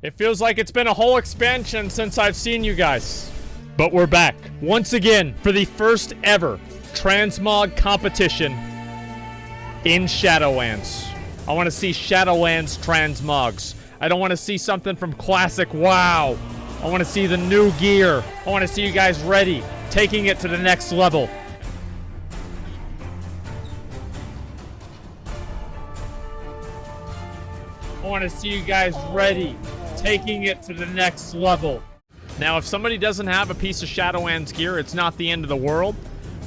It feels like it's been a whole expansion since I've seen you guys. But we're back, once again, for the first ever transmog competition in Shadowlands. I want to see Shadowlands transmogs. I don't want to see something from Classic WoW. I want to see the new gear. I want to see you guys ready, taking it to the next level. I want to see you guys ready, taking it to the next level. Now, if somebody doesn't have a piece of Shadowlands gear, it's not the end of the world,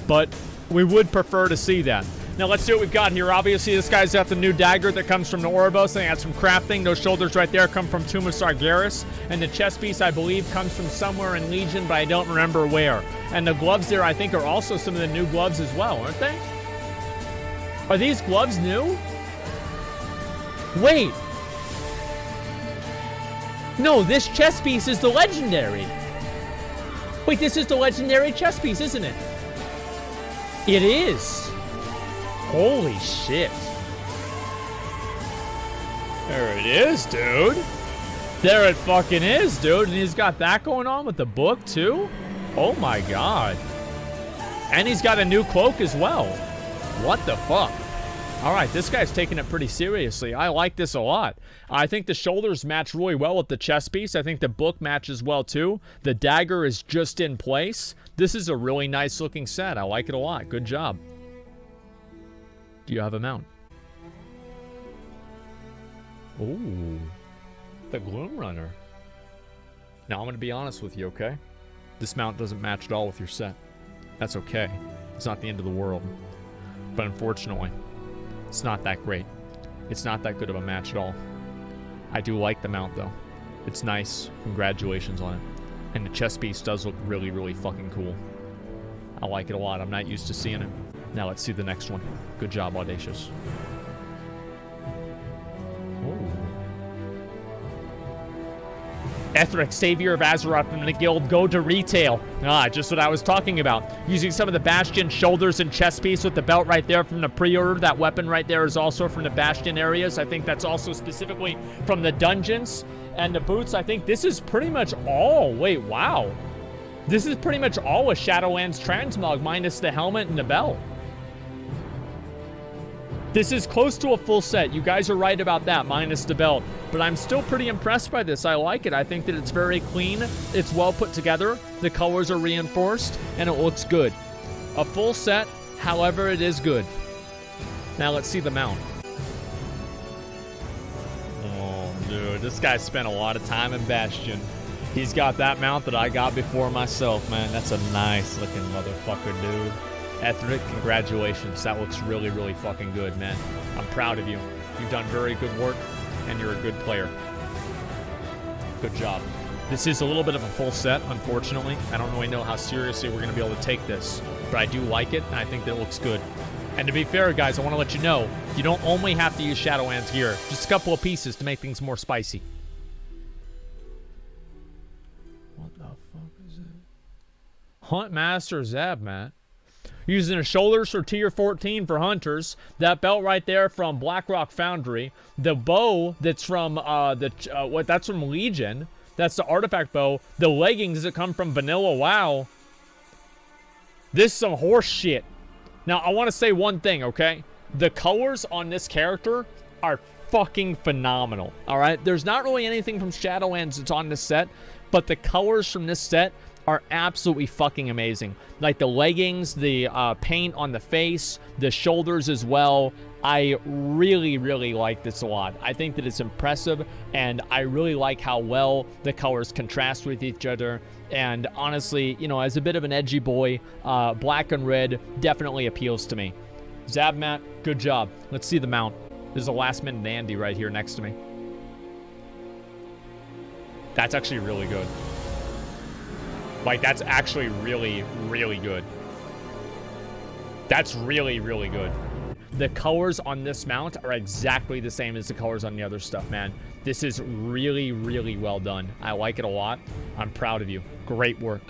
but we would prefer to see that. Now, let's see what we've got here. Obviously, this guy's got the new dagger that comes from the Ouroboros, and that's from crafting. Those shoulders right there come from Tomb of Sargeras, and the chest piece, I believe, comes from somewhere in Legion, but I don't remember where. And the gloves there, I think, are also some of the new gloves as well, aren't they? Are these gloves new? Wait. No, this chest piece is the legendary. Wait, this is the legendary chest piece, isn't it? It is. Holy shit. There it is, dude. There it fucking is, dude. And he's got that going on with the book, too? Oh my god. And he's got a new cloak as well. What the fuck? Alright, this guy's taking it pretty seriously. I like this a lot. I think the shoulders match really well with the chest piece. I think the book matches well too. The dagger is just in place. This is a really nice looking set. I like it a lot. Good job. Do you have a mount? Ooh. The Gloom Runner. Now, I'm going to be honest with you, okay? This mount doesn't match at all with your set. That's okay. It's not the end of the world. But unfortunately, it's not that great. It's not that good of a match at all. I do like the mount, though. It's nice. Congratulations on it. And the chest piece does look really, really fucking cool. I like it a lot. I'm not used to seeing it. Now let's see the next one. Good job, Audacious. Ethric, Savior of Azeroth from the guild, go to retail. Ah, just what I was talking about. Using some of the Bastion shoulders and chest piece with the belt right there from the pre-order. That weapon right there is also from the Bastion areas. I think that's also specifically from the dungeons. And the boots, I think this is pretty much all. Wait, wow. This is pretty much all a Shadowlands transmog minus the helmet and the belt. This is close to a full set. You guys are right about that, minus the belt. But I'm still pretty impressed by this. I like it. I think that it's very clean. It's well put together. The colors are reinforced, and it looks good. A full set, however, it is good. Now let's see the mount. Oh, dude. This guy spent a lot of time in Bastion. He's got that mount that I got before myself, man. That's a nice looking motherfucker, dude. Ethric, congratulations. That looks really, really fucking good, man. I'm proud of you. You've done very good work, and you're a good player. Good job. This is a little bit of a full set, unfortunately. I don't really know how seriously we're going to be able to take this, but I do like it, and I think that it looks good. And to be fair, guys, I want to let you know, you don't only have to use Shadowlands gear. Just a couple of pieces to make things more spicy. What the fuck is it? Hunt Master Zab, Matt. Using the shoulders for tier 14 for hunters. That belt right there from Blackrock Foundry. The bow that's from that's from Legion. That's the artifact bow. The leggings that come from Vanilla WoW. This is some horse shit. Now I want to say one thing, okay? The colors on this character are fucking phenomenal. All right, there's not really anything from Shadowlands that's on this set, but the colors from this set are absolutely fucking amazing. Like the leggings, the paint on the face, the shoulders as well. I really, really like this a lot. I think that it's impressive, and I really like how well the colors contrast with each other. And honestly, you know, as a bit of an edgy boy, black and red definitely appeals to me. Zabmat, good job. Let's see the mount. There's a last minute Andy right here next to me. That's actually really good. Like, that's actually really, really good. That's really, really good. The colors on this mount are exactly the same as the colors on the other stuff, man. This is really, really well done. I like it a lot. I'm proud of you. Great work.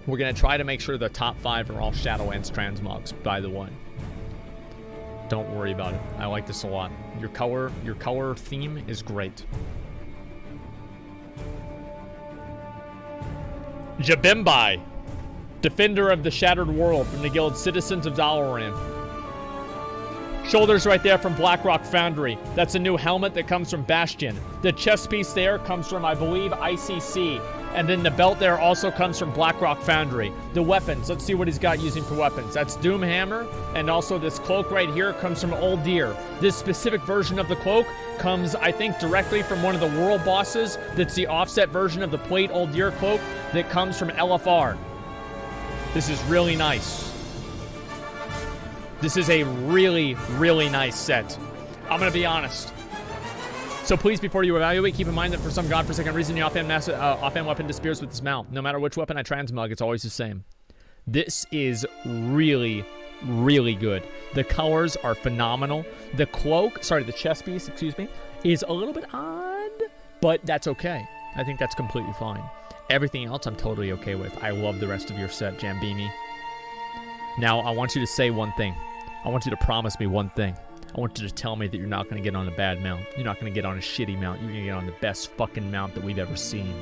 We're going to try to make sure the top 5 are all Shadowlands transmogs, by the way. Don't worry about it. I like this a lot. Your color theme is great. Jabimbai, defender of the shattered world from the guild Citizens of Dalaran. Shoulders right there from Blackrock Foundry. That's a new helmet that comes from Bastion. The chest piece there comes from, I believe, ICC. And then the belt there also comes from Blackrock Foundry. The weapons, let's see what he's got using for weapons. That's Doomhammer, and also this cloak right here comes from Old Deer. This specific version of the cloak comes, I think, directly from one of the world bosses. That's the offset version of the plate Old Deer cloak that comes from LFR. This is really nice. This is a really, really nice set. I'm gonna be honest. So please, before you evaluate, keep in mind that for some godforsaken reason, the offhand weapon disappears with this mount. No matter which weapon I transmog, it's always the same. This is really, really good. The colors are phenomenal. The cloak, sorry, the chest piece, excuse me, is a little bit odd, but that's okay. I think that's completely fine. Everything else I'm totally okay with. I love the rest of your set, Jambini. Now, I want you to say one thing. I want you to promise me one thing. I want you to tell me that you're not going to get on a bad mount. You're not going to get on a shitty mount. You're going to get on the best fucking mount that we've ever seen.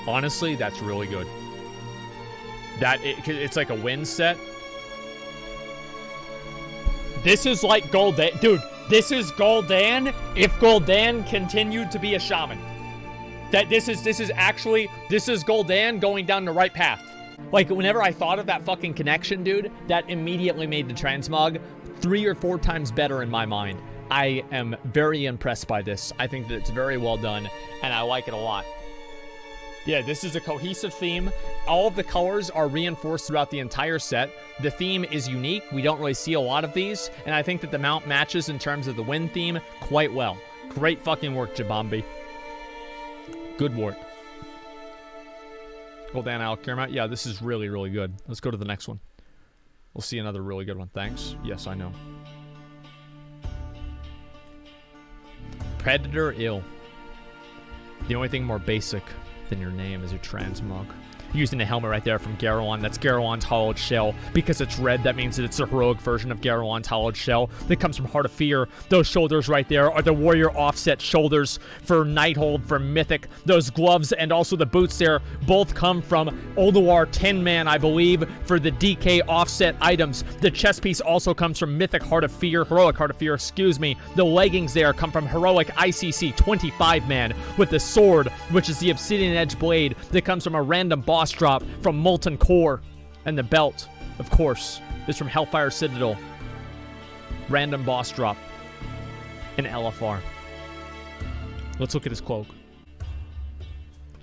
Honestly, that's really good. It's like a win set. This is like Gul'dan. Dude, this is Gul'dan if Gul'dan continued to be a shaman. This is Gul'dan going down the right path. Like, whenever I thought of that fucking connection, dude, that immediately made the transmog 3 or 4 times better in my mind. I am very impressed by this. I think that it's very well done, and I like it a lot. Yeah, this is a cohesive theme. All of the colors are reinforced throughout the entire set. The theme is unique. We don't really see a lot of these, and I think that the mount matches in terms of the wind theme quite well. Great fucking work, Jabambi. Good work. Gul'dan Alkirma. Yeah, this is really, really good. Let's go to the next one. We'll see another really good one. Thanks. Yes, I know. Predator Ill. The only thing more basic than your name is your transmog. Using the helmet right there from Garrowon. That's Garrowon's hollowed shell. Because it's red, that means that it's a heroic version of Garrowon's hollowed shell that comes from Heart of Fear. Those shoulders right there are the warrior offset shoulders for Nighthold, for Mythic. Those gloves and also the boots there both come from Ulduar Tin Man, I believe, for the DK offset items. The chest piece also comes from Mythic Heart of Fear, heroic Heart of Fear, excuse me. The leggings there come from heroic ICC 25 man with the sword, which is the Obsidian Edge blade that comes from a random boss drop from Molten Core. And the belt, of course, is from Hellfire Citadel. Random boss drop in LFR. Let's look at his cloak.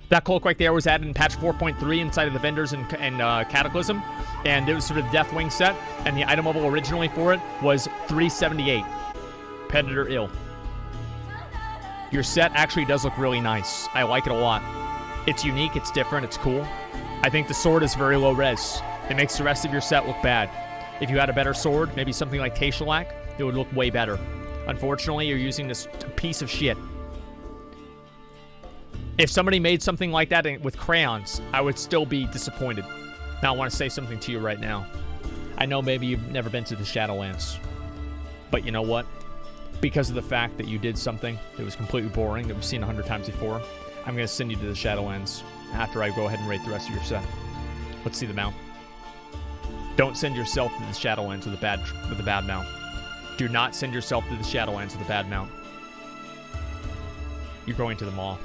That cloak right there was added in patch 4.3 inside of the vendors and Cataclysm, and it was sort of Deathwing set, and the item level originally for it was 378. Predator Ill. Your set actually does look really nice. I like it a lot. It's unique, it's different, it's cool. I think the sword is very low res. It makes the rest of your set look bad. If you had a better sword, maybe something like Tashalak, it would look way better. Unfortunately, you're using this piece of shit. If somebody made something like that with crayons, I would still be disappointed. Now, I want to say something to you right now. I know maybe you've never been to the Shadowlands, but you know what? Because of the fact that you did something that was completely boring, that we've seen 100 times before, I'm going to send you to the Shadowlands after I go ahead and rate the rest of your set. Let's see the mount. Don't send yourself to the Shadowlands with a bad mount. Do not send yourself to the Shadowlands with a bad mount. You're going to the mall.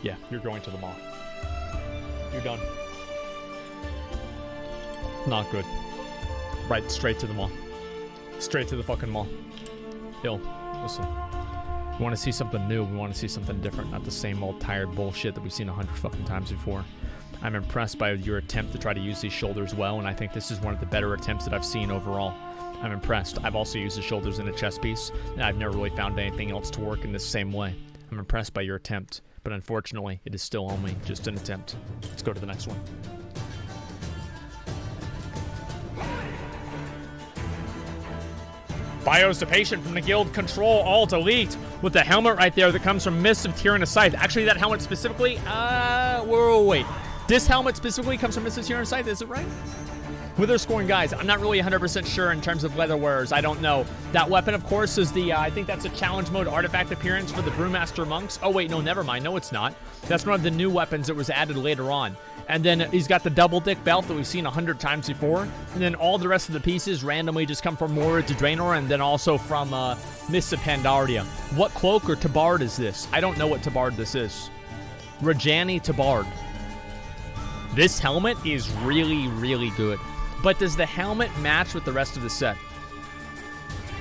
Yeah, you're going to the mall. You're done. Not good. Right, straight to the mall. Straight to the fucking mall. Ill. Listen. We want to see something new. We want to see something different. Not the same old tired bullshit that we've seen 100 fucking times before. I'm impressed by your attempt to try to use these shoulders well, and I think this is one of the better attempts that I've seen overall. I'm impressed. I've also used the shoulders in a chest piece, and I've never really found anything else to work in the same way. I'm impressed by your attempt, but unfortunately, it is still only just an attempt. Let's go to the next one. Bios the Patient from the guild Control Alt Elite with the helmet right there that comes from Mists of Tyrannus Scythe. Actually, that helmet specifically, wait. This helmet specifically comes from Mists of Tyrannus Scythe, is it right? Witherscorn, guys, I'm not really 100% sure in terms of leather wearers. I don't know. That weapon, of course, is the, I think that's a challenge mode artifact appearance for the Brewmaster Monks. Oh, wait, no, never mind. No, it's not. That's one of the new weapons that was added later on. And then he's got the double dick belt that we've seen 100 times before. And then all the rest of the pieces randomly just come from Mora to Draenor and then also from Mists of Pandaria. What cloak or tabard is this? I don't know what tabard this is. Rajani tabard. This helmet is really, really good. But does the helmet match with the rest of the set?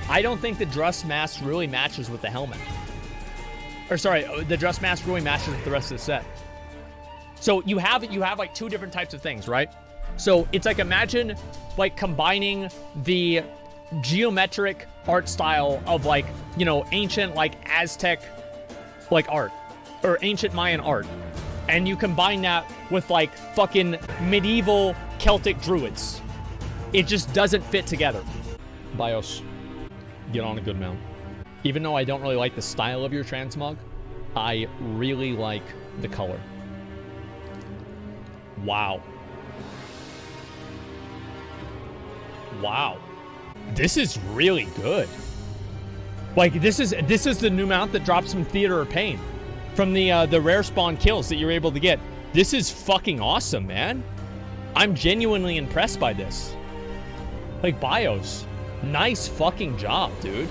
I don't think the dress mask really matches with the helmet. Or sorry, the dress mask really matches with the rest of the set. So you have like two different types of things, right? So it's like, imagine like combining the geometric art style of like, you know, ancient like Aztec like art or ancient Mayan art. And you combine that with like fucking medieval Celtic druids. It just doesn't fit together. BIOS, get on a good mount. Even though I don't really like the style of your transmog, I really like the color. Wow. Wow. This is really good. Like, this is the new mount that drops from Theater of Pain. From the rare spawn kills that you're able to get. This is fucking awesome, man. I'm genuinely impressed by this. Like, BIOS, nice fucking job, dude.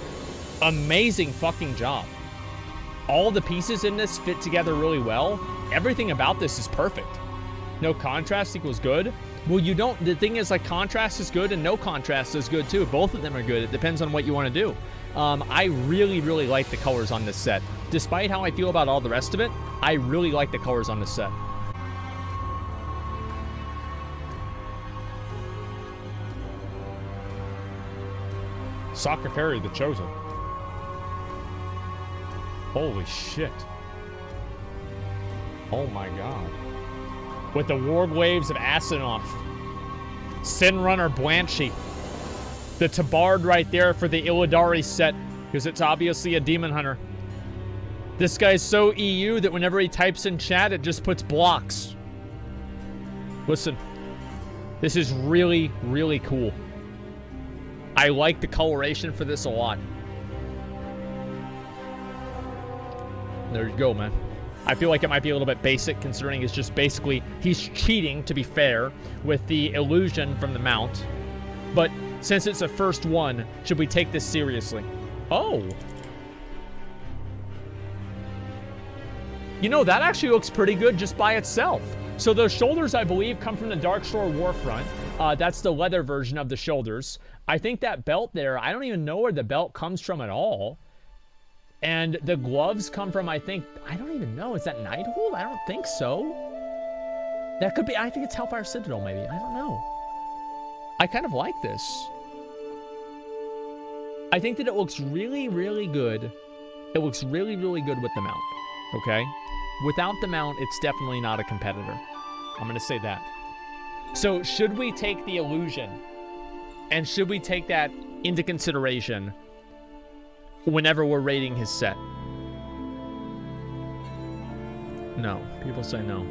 Amazing fucking job. All the pieces in this fit together really well. Everything about this is perfect. No contrast equals good. Well, you don't, the thing is, like, contrast is good and no contrast is good too. Both of them are good. It depends on what you want to do. I really, really like the colors on this set. Despite how I feel about all the rest of it, I really like the colors on this set. Soccer Fairy, the Chosen. Holy shit. Oh my god. With the Ward Waves of Asenoth. Sin Runner Blanchie. The Tabard right there for the Illidari set, because it's obviously a Demon Hunter. This guy's so EU that whenever he types in chat, it just puts blocks. Listen. This is really, really cool. I like the coloration for this a lot. There you go, man. I feel like it might be a little bit basic, considering it's just basically, he's cheating, to be fair, with the illusion from the mount. But since it's a first one, should we take this seriously? Oh. You know, that actually looks pretty good just by itself. So those shoulders, I believe, come from the Darkshore Warfront. That's the leather version of the shoulders. I think that belt there, I don't even know where the belt comes from at all. And the gloves come from, I think, I don't even know. Is that Nighthold? I don't think so. That could be, I think it's Hellfire Citadel, maybe. I don't know. I kind of like this. I think that it looks really, really good. It looks really, really good with the mount. Okay? Without the mount, it's definitely not a competitor. I'm going to say that. So, should we take the illusion? And should we take that into consideration whenever we're rating his set? No. People say no.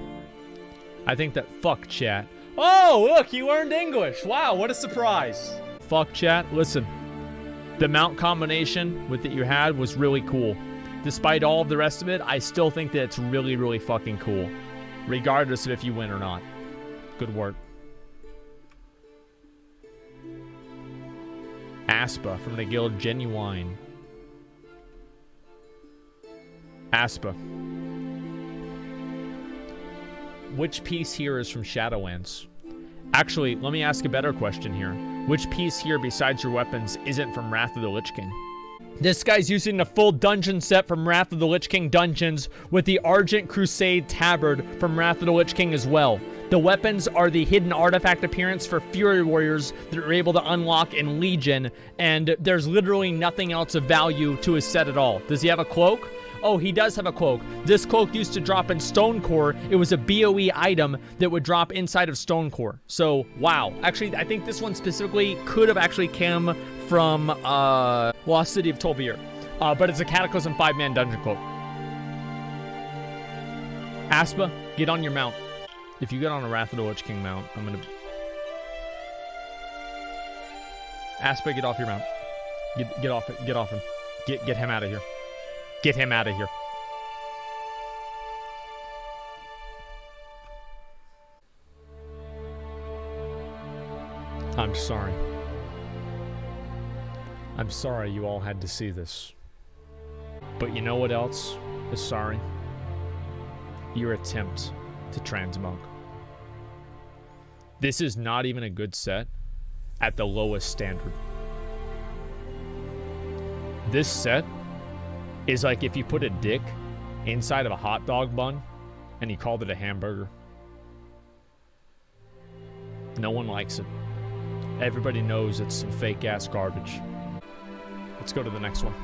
I think that fuck chat. Oh, look, you learned English. Wow, what a surprise. Fuck chat. Listen, the mount combination with that you had was really cool. Despite all of the rest of it, I still think that it's really, really fucking cool. Regardless of if you win or not. Good work. Aspa from the guild Genuine. Aspa. Which piece here is from Shadowlands? Actually, let me ask a better question here. Which piece here besides your weapons isn't from Wrath of the Lich King? This guy's using the full dungeon set from Wrath of the Lich King Dungeons with the Argent Crusade Tabard from Wrath of the Lich King as well. The weapons are the hidden artifact appearance for Fury Warriors that are able to unlock in Legion, and there's literally nothing else of value to his set at all. Does he have a cloak? Oh, he does have a cloak. This cloak used to drop in Stonecore. It was a BOE item that would drop inside of Stonecore. So, wow. Actually, I think this one specifically could have actually come from Lost City of Tol'vir. But it's a Cataclysm 5-man dungeon cloak. Aspa, get on your mount. If you get on a Wrath of the Lich King mount, I'm gonna... Aspa, get off your mount. Get off it. Get off him. Get him out of here. Get him out of here. I'm sorry. I'm sorry you all had to see this. But you know what else is sorry? Your attempt to transmog. This is not even a good set at the lowest standard. This set is like if you put a dick inside of a hot dog bun and you called it a hamburger. No one likes it. Everybody knows it's some fake ass garbage. Let's go to the next one.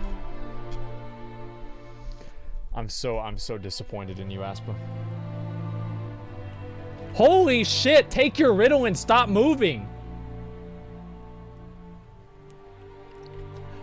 I'm so disappointed in you, Aspa. Holy shit, take your Ritalin, stop moving.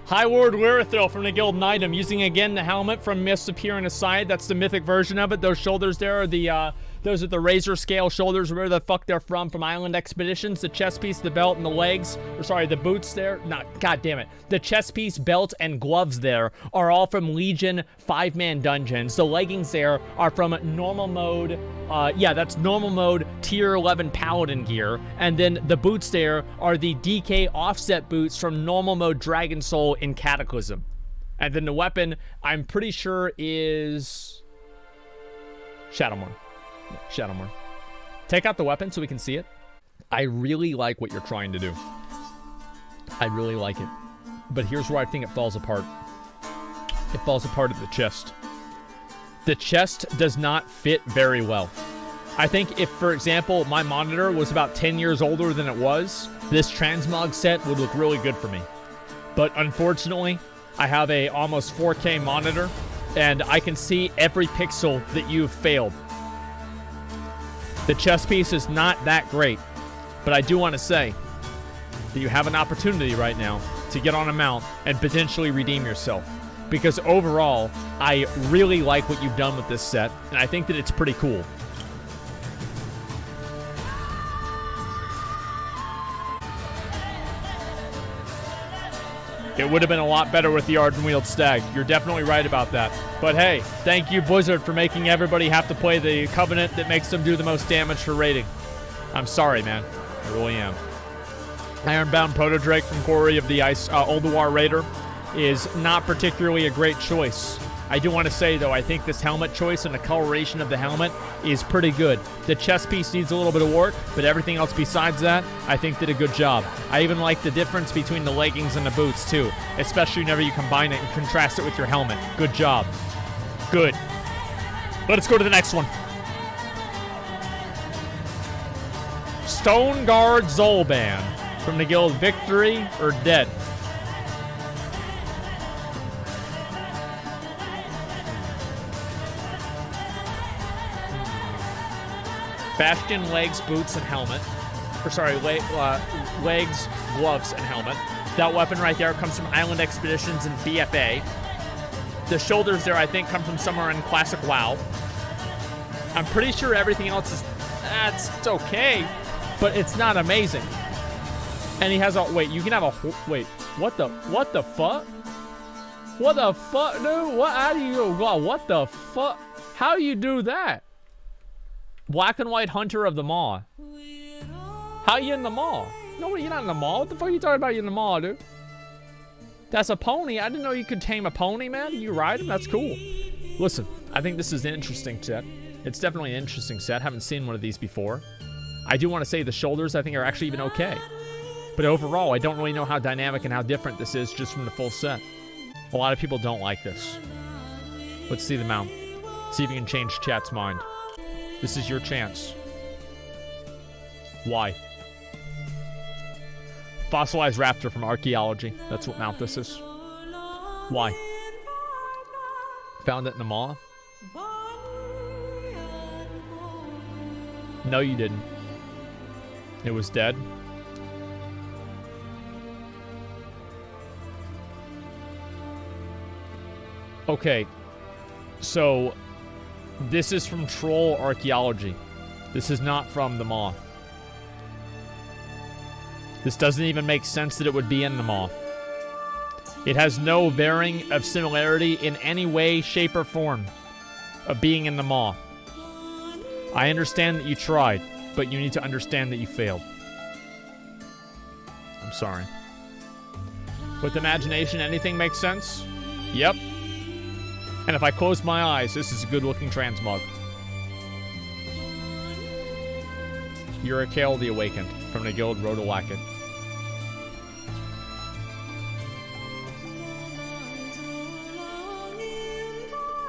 High Ward Wearithil from the Guild item, using again the helmet from Mist Appearing Aside. That's the mythic version of it. Those shoulders there are the those are the razor scale shoulders, where the fuck they're from Island Expeditions. The chest piece, the belt, and the legs, or sorry, the boots there. God damn it. The chest piece, belt, and gloves there are all from Legion 5-man dungeons. The leggings there are from normal mode. Yeah, that's normal mode tier 11 paladin gear. And then the boots there are the DK offset boots from normal mode Dragon Soul in Cataclysm. And then the weapon, I'm pretty sure, is Shadowmourne. Shadowmourne. Take out the weapon so we can see it. I really like what you're trying to do. I really like it. But here's where I think it falls apart. It falls apart at the chest. The chest does not fit very well. I think if, for example, my monitor was about 10 years older than it was, this transmog set would look really good for me. But unfortunately, I have a almost 4K monitor, and I can see every pixel that you've failed. The chest piece is not that great, but I do want to say that you have an opportunity right now to get on a mount and potentially redeem yourself. Because overall, I really like what you've done with this set, and I think that it's pretty cool. It would have been a lot better with the Ardenweald Stag. You're definitely right about that. But hey, thank you, Blizzard, for making everybody have to play the Covenant that makes them do the most damage for rating. I'm sorry, man. I really am. Ironbound Proto-Drake from Quarry of the Ice, Ulduar Raider is not particularly a great choice. I do want to say, though, I think this helmet choice and the coloration of the helmet is pretty good. The chest piece needs a little bit of work, but everything else besides that, I think did a good job. I even like the difference between the leggings and the boots, too, especially whenever you combine it and contrast it with your helmet. Good job. Good. Let's go to the next one. Stoneguard Zolban from the Guild Victory or Dead. Bastion, legs, boots, and helmet. Or sorry, legs, gloves, and helmet. That weapon right there comes from Island Expeditions and BFA. The shoulders there, I think, come from somewhere in Classic WoW. I'm pretty sure everything else is... it's okay, but it's not amazing. And he has a... Wait, you can have a... Wait, what the fuck? What the fuck, dude? How do you... What the fuck? How do you do that? Black and White Hunter of the Maw. How you in the Maw? No, you're not in the Maw. What the fuck are you talking about? You in the Maw, dude? That's a pony. I didn't know you could tame a pony, man. You ride him? That's cool. Listen, I think this is an interesting set. It's definitely an interesting set. Haven't seen one of these before. I do want to say the shoulders, I think, are actually even okay. But overall, I don't really know how dynamic and how different this is just from the full set. A lot of people don't like this. Let's see the mount. See if you can change chat's mind. This is your chance. Why? Fossilized raptor from archaeology. That's what mount this is. Why? Found it in the maw? No, you didn't. It was dead. Okay. So... this is from Troll Archaeology. This is not from the Maw. This doesn't even make sense that it would be in the Maw. It has no bearing of similarity in any way, shape, or form of being in the Maw. I understand that you tried, but you need to understand that you failed. I'm sorry. With imagination, anything makes sense? Yep. And if I close my eyes, this is a good-looking transmog. You're a Kale the Awakened from the Guild Rodolakit.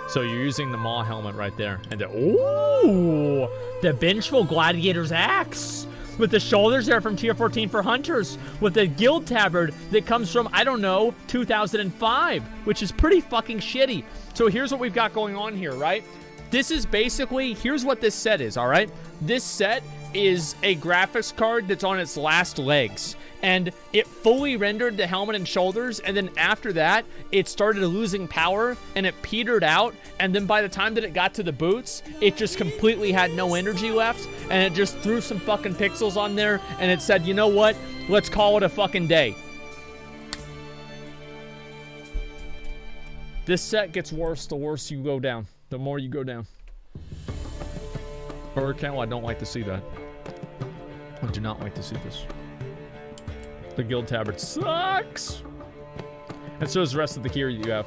So you're using the Maw helmet right there. And ooh! The Vengeful Gladiator's Axe! With the shoulders there from tier 14 for hunters. With the guild tabard that comes from, I don't know, 2005. Which is pretty fucking shitty. So here's what we've got going on here, right? This is basically, here's what this set is, alright? This set is a graphics card that's on its last legs. And it fully rendered the helmet and shoulders, and then after that, it started losing power, and it petered out, and then by the time that it got to the boots, it just completely had no energy left, and it just threw some fucking pixels on there, and it said, you know what? Let's call it a fucking day. This set gets worse the worse you go down. The more you go down. Hurricane, I don't like to see that. I do not like to see this. The guild tabard sucks. And so does the rest of the gear you have.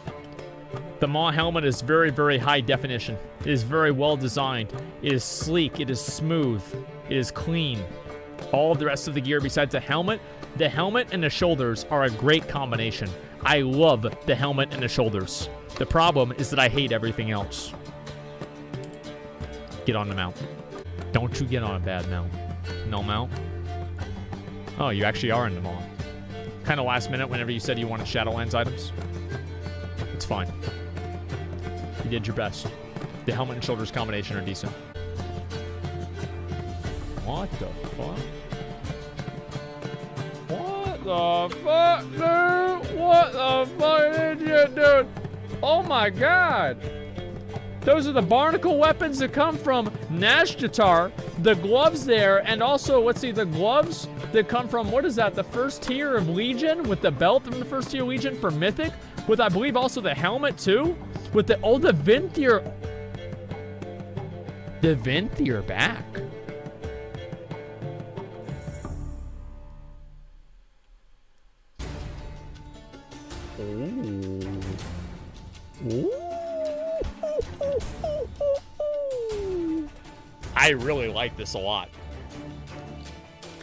The Maw helmet is very, very high definition. It is very well designed. It is sleek. It is smooth. It is clean. All of the rest of the gear besides the helmet and the shoulders are a great combination. I love the helmet and the shoulders. The problem is that I hate everything else. Get on the mount. Don't you get on a bad mount. No mount. Oh, you actually are in the Maw. Kind of last minute whenever you said you wanted Shadowlands items. It's fine. You did your best. The helmet and shoulders combination are decent. What the fuck? What the fuck, dude? What the fuck did you do? Oh my god. Those are the barnacle weapons that come from Nashjatar. The gloves there, and also, let's see, the gloves that come from, what is that, the first tier of Legion, with the belt from the first tier Legion for Mythic, with, I believe, also the helmet, too, with the, oh, the Venthyr. The Venthyr back. Ooh. Ooh. I really like this a lot.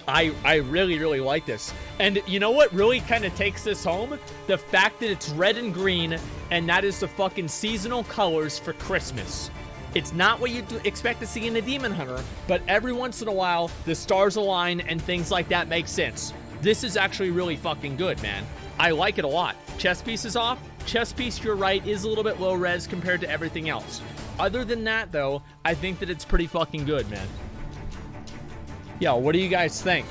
I really, really like this. And you know what really kind of takes this home? The fact that it's red and green, and that is the fucking seasonal colors for Christmas. It's not what you'd expect to see in a Demon Hunter, but every once in a while, the stars align and things like that make sense. This is actually really fucking good, man. I like it a lot. Chest piece is off. Chest piece, you're right, is a little bit low res compared to everything else. Other than that, though, I think that it's pretty fucking good, man. Yo, what do you guys think?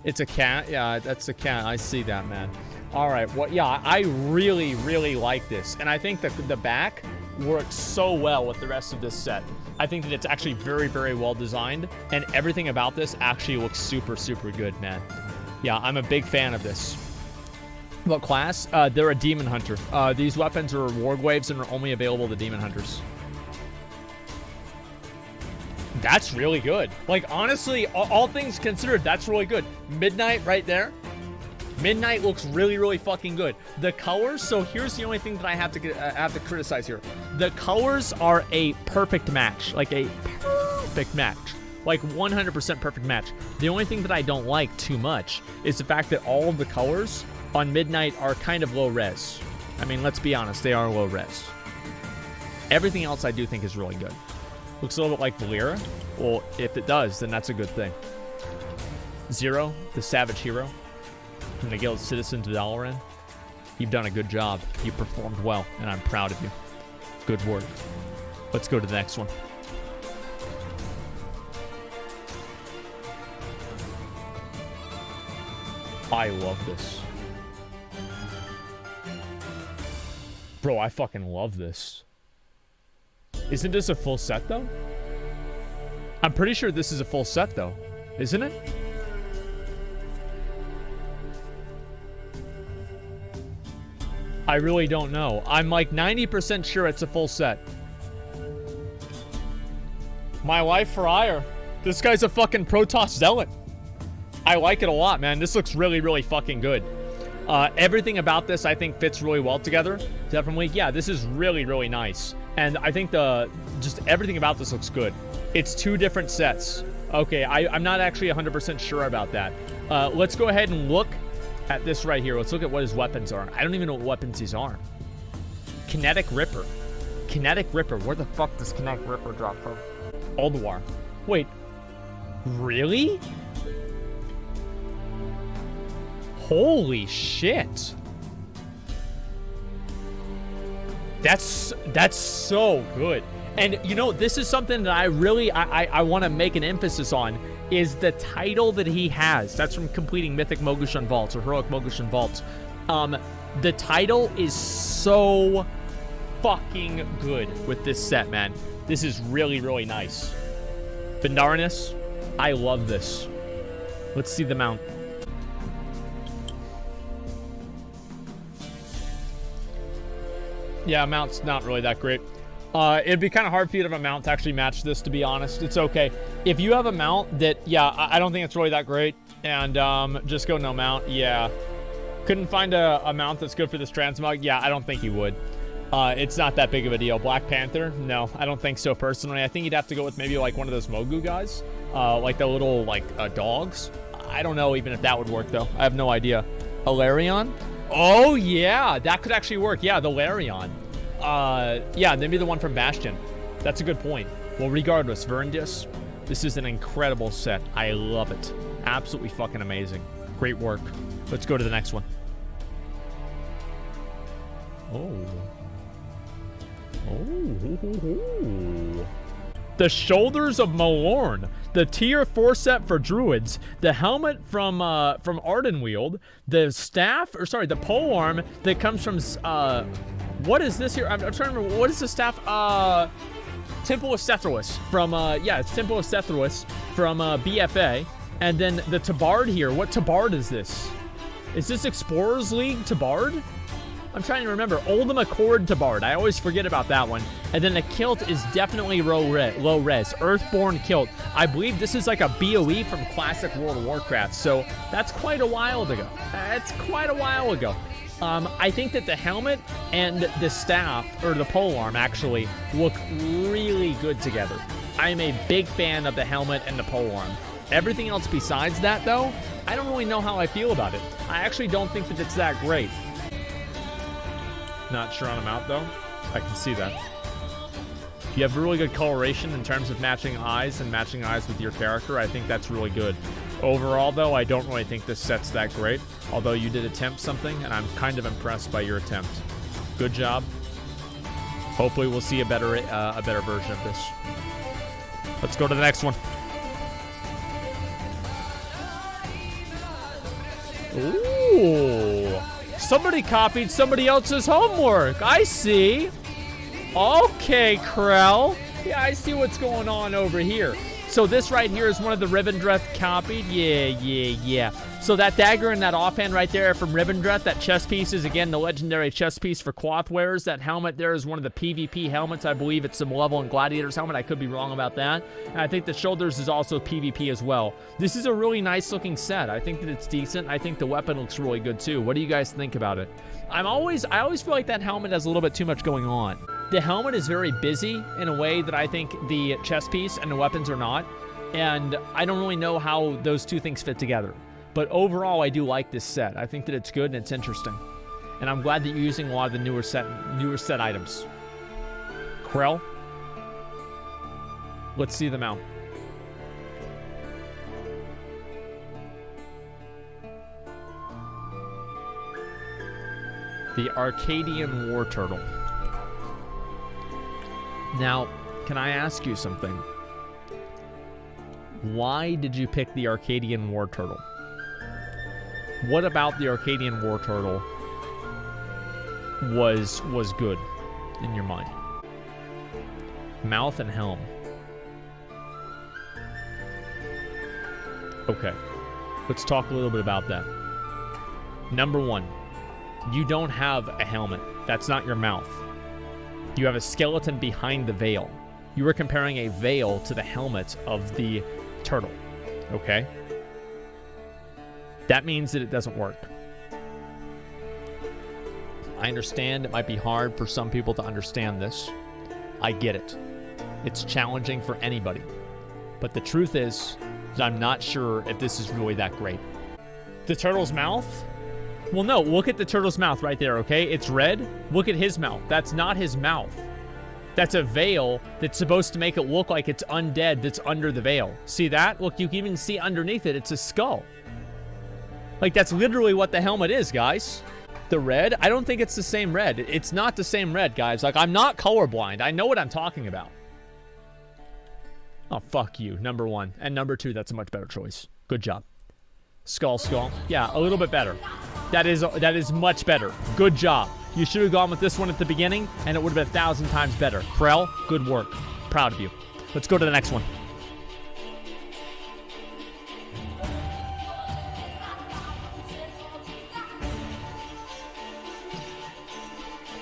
It's a cat? Yeah, that's a cat. I see that, man. All right. Well, yeah, I really, really like this. And I think that the back works so well with the rest of this set. I think that it's actually very, very well designed. And everything about this actually looks super, super good, man. Yeah, I'm a big fan of this. What class? They're a Demon Hunter. These weapons are Warg Waves and are only available to Demon Hunters. That's really good. Like, honestly, all things considered, that's really good. Midnight right there. Midnight looks really, really fucking good. The colors, so here's the only thing that I have to criticize here. The colors are a perfect match. Like, a perfect match. Like, 100% perfect match. The only thing that I don't like too much is the fact that all of the colors on Midnight are kind of low res. I mean, let's be honest, they are low res. Everything else I do think is really good. Looks a little bit like Valera. Well, if it does, then that's a good thing. Zero, the Savage Hero from the Guild Citizen to Dalaran. You've done a good job. You performed well, and I'm proud of you. Good work. Let's go to the next one. I love this. Bro, I fucking love this. Isn't this a full set, though? I'm pretty sure this is a full set, though. Isn't it? I really don't know. I'm like 90% sure it's a full set. My life for ire. This guy's a fucking Protoss Zealot. I like it a lot, man. This looks really, really fucking good. Everything about this, I think, fits really well together. Definitely. Yeah, this is really, really nice. And I think just everything about this looks good. It's 2 different sets. Okay, I'm not actually 100% sure about that. Let's go ahead and look at this right here. Let's look at what his weapons are. I don't even know what weapons these are. Kinetic Ripper. Kinetic Ripper. Where the fuck does Kinetic Ripper drop from? Alduar. Wait. Really? Holy shit. That's so good. And you know, this is something that I really I want to make an emphasis on, is the title that he has. That's from completing Mythic Mogushun Vaults or Heroic Mogushun Vaults. The title is so fucking good with this set, man. This is really, really nice. Bendarinus, I love this. Let's see the mount. Yeah, mount's not really that great. It'd be kind of hard for you to have a mount to actually match this, to be honest. It's okay. If you have a mount that, yeah, I don't think it's really that great, and just go no mount, yeah. Couldn't find a mount that's good for this transmog? Yeah, I don't think you would. It's not that big of a deal. Black Panther? No, I don't think so personally. I think you'd have to go with maybe like one of those Mogu guys, like the little like dogs. I don't know even if that would work though. I have no idea. Alarion? Oh yeah, that could actually work. Yeah, the Larion. Yeah, maybe the one from Bastion. That's a good point. Well, regardless, Verndis, this is an incredible set. I love it. Absolutely fucking amazing. Great work. Let's go to the next one. Oh. Oh. The Shoulders of Malorn, the tier 4 set for druids, the helmet from Ardenweald, the staff, or sorry, the polearm that comes from what is this here? I'm trying to remember, what is the staff? Temple of Sethrus from yeah, it's Temple of Sethrus from BFA. And then the tabard here, what tabard is this? Is this Explorers League tabard? I'm trying to remember. Oldham Accord tabard. I always forget about that one. And then the kilt is definitely low res. Earthborn kilt. I believe this is like a BOE from classic World of Warcraft. So that's quite a while ago. That's quite a while ago. I think that the helmet and the staff, or the polearm actually, look really good together. I am a big fan of the helmet and the polearm. Everything else besides that, though, I don't really know how I feel about it. I actually don't think that it's that great. Not sure on them out though. I can see that. You have really good coloration in terms of matching eyes and matching eyes with your character. I think that's really good. Overall though, I don't really think this set's that great. Although you did attempt something, and I'm kind of impressed by your attempt. Good job. Hopefully we'll see a better version of this. Let's go to the next one. Ooh. Somebody copied somebody else's homework. I see. Okay, Krell. Yeah, I see what's going on over here. So this right here is one of the Rivendreth copied. Yeah. So that dagger and that offhand right there from Rivendreth, that chest piece is, again, the legendary chest piece for cloth wearers. That helmet there is one of the PvP helmets. I believe it's some Malevolent Gladiator's helmet. I could be wrong about that. And I think the shoulders is also PvP as well. This is a really nice looking set. I think that it's decent. I think the weapon looks really good too. What do you guys think about it? I always feel like that helmet has a little bit too much going on. The helmet is very busy in a way that I think the chest piece and the weapons are not. And I don't really know how those two things fit together. But overall, I do like this set. I think that it's good and it's interesting. And I'm glad that you're using a lot of the newer set items. Krell? Let's see them out. The Arcadian War Turtle. Now, can I ask you something? Why did you pick the Arcadian War Turtle? What about the Arcadian War Turtle was good in your mind? Mouth and helm. Okay. Let's talk a little bit about that. Number one, You don't have a helmet. That's not your mouth. You have a skeleton behind the veil. You are comparing a veil to the helmet of the turtle. Okay? That means that it doesn't work. I understand it might be hard for some people to understand this. I get it. It's challenging for anybody. But the truth is that I'm not sure if this is really that great. The turtle's mouth? Well, no, look at the turtle's mouth right there, okay? It's red. Look at his mouth. That's not his mouth. That's a veil that's supposed to make it look like it's undead that's under the veil. See that? Look, you can even see underneath it. It's a skull. Like, that's literally what the helmet is, guys. The red? I don't think it's the same red. It's not the same red, guys. Like, I'm not colorblind. I know what I'm talking about. Oh, fuck you. Number 1. And number 2, that's a much better choice. Good job. Skull. Yeah, a little bit better. That is much better. Good job. You should have gone with this one at the beginning, and it would have been 1,000 times better. Prel, good work. Proud of you. Let's go to the next one.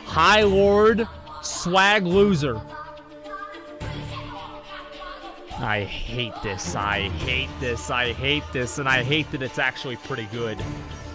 High Lord Swag Loser. I hate this. I hate this. I hate this. And I hate that it's actually pretty good.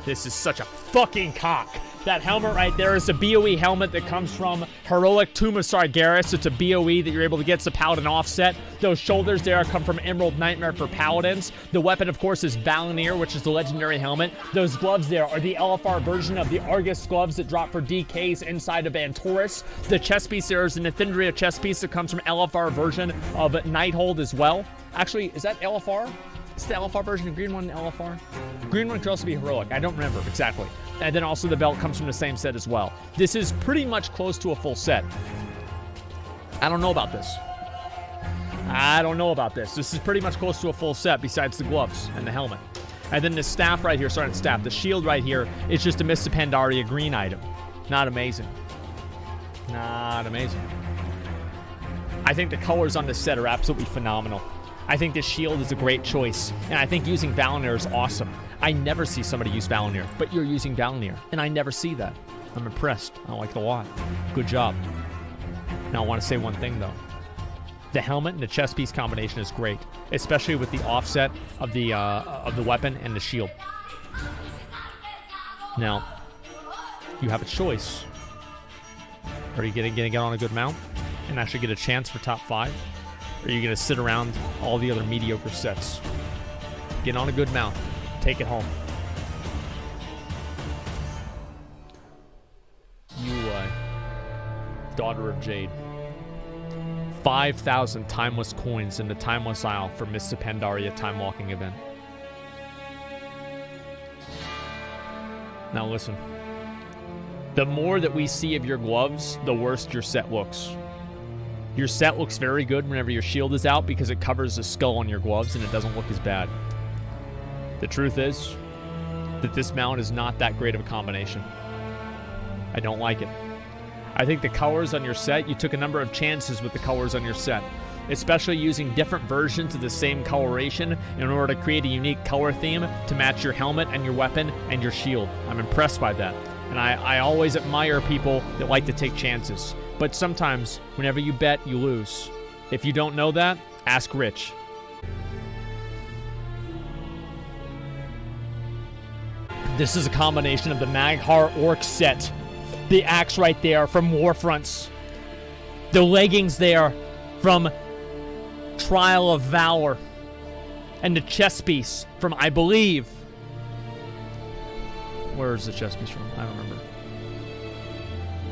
This is such a fucking cock. That helmet right there is a BOE helmet that comes from Heroic Tomb of Sargeras. It's a BOE that you're able to get as a paladin offset. Those shoulders there come from Emerald Nightmare for paladins. The weapon, of course, is Valinir, which is the legendary helmet. Those gloves there are the LFR version of the Argus gloves that drop for DKs inside of Antorus. The chest piece there is an Ethindria chest piece that comes from LFR version of Nighthold as well. Actually, is that LFR? Is the LFR version of green one LFR? Green one could also be heroic. I don't remember exactly. And then also the belt comes from the same set as well. This is pretty much close to a full set. I don't know about this. This is pretty much close to a full set besides the gloves and the helmet. And then the staff right here, sorry, not staff, the shield right here is just a Mists of Pandaria green item. Not amazing. Not amazing. I think the colors on this set are absolutely phenomenal. I think this shield is a great choice, and I think using Valinir is awesome. I never see somebody use Valinir, but you're using Valinir, and I never see that. I'm impressed. I like it a lot. Good job. Now, I want to say one thing, though. The helmet and the chest piece combination is great, especially with the offset of the weapon and the shield. Now, you have a choice. Are you going to get on a good mount and actually get a chance for top 5? Or are you going to sit around all the other mediocre sets? Get on a good mount. Take it home. Yulai, Daughter of Jade. 5,000 timeless coins in the Timeless Isle for Mists of Pandaria Time Walking event. Now listen. The more that we see of your gloves, the worse your set looks. Your set looks very good whenever your shield is out because it covers the skull on your gloves and it doesn't look as bad. The truth is that this mount is not that great of a combination. I don't like it. I think the colors on your set, you took a number of chances with the colors on your set, especially using different versions of the same coloration in order to create a unique color theme to match your helmet and your weapon and your shield. I'm impressed by that. And I always admire people that like to take chances. But sometimes, whenever you bet, you lose. If you don't know that, ask Rich. This is a combination of the Maghar Orc set. The axe right there from Warfronts. The leggings there from Trial of Valor. And the chest piece from, I believe... Where is the chest piece from? I don't remember.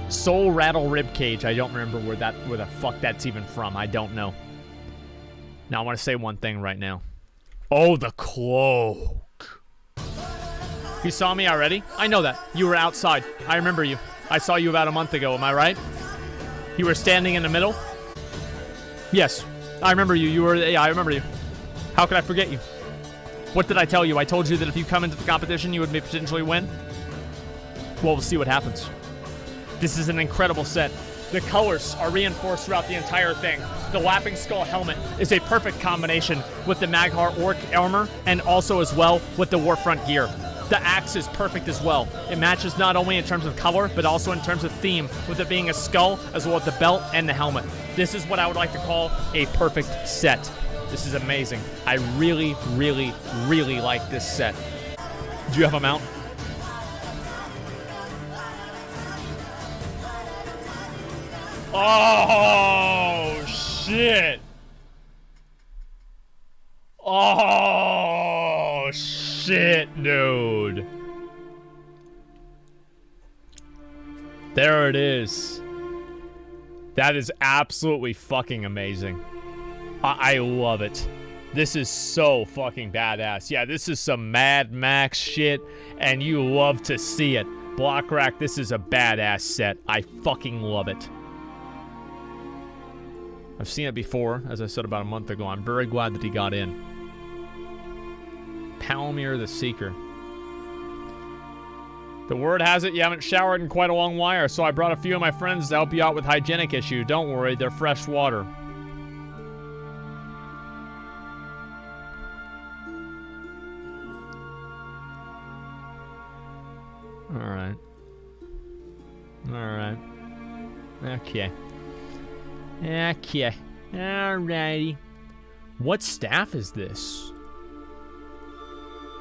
Soul Rattle Ribcage. I don't remember where the fuck that's even from. I don't know. Now, I want to say one thing right now. Oh, the cloak. You saw me already? I know that. You were outside. I remember you. I saw you about a month ago. Am I right? You were standing in the middle? Yes. I remember you. Yeah, I remember you. How could I forget you? What did I tell you? I told you that if you come into the competition, you would potentially win? Well, we'll see what happens. This is an incredible set. The colors are reinforced throughout the entire thing. The Lapping Skull helmet is a perfect combination with the Maghar Orc armor and also as well with the Warfront gear. The axe is perfect as well. It matches not only in terms of color, but also in terms of theme, with it being a skull, as well as the belt and the helmet. This is what I would like to call a perfect set. This is amazing. I really, really, really like this set. Do you have a mount? Oh, shit. Oh, shit, dude. There it is. That is absolutely fucking amazing. I love it. This is so fucking badass. Yeah, this is some Mad Max shit, and you love to see it. Block Rack, this is a badass set. I fucking love it. I've seen it before, as I said about a month ago. I'm very glad that he got in. Palomir the Seeker. The word has it you haven't showered in quite a long while, so I brought a few of my friends to help you out with hygienic issue. Don't worry, they're fresh water. Alright. Alright. Okay. Okay. Alrighty. What staff is this?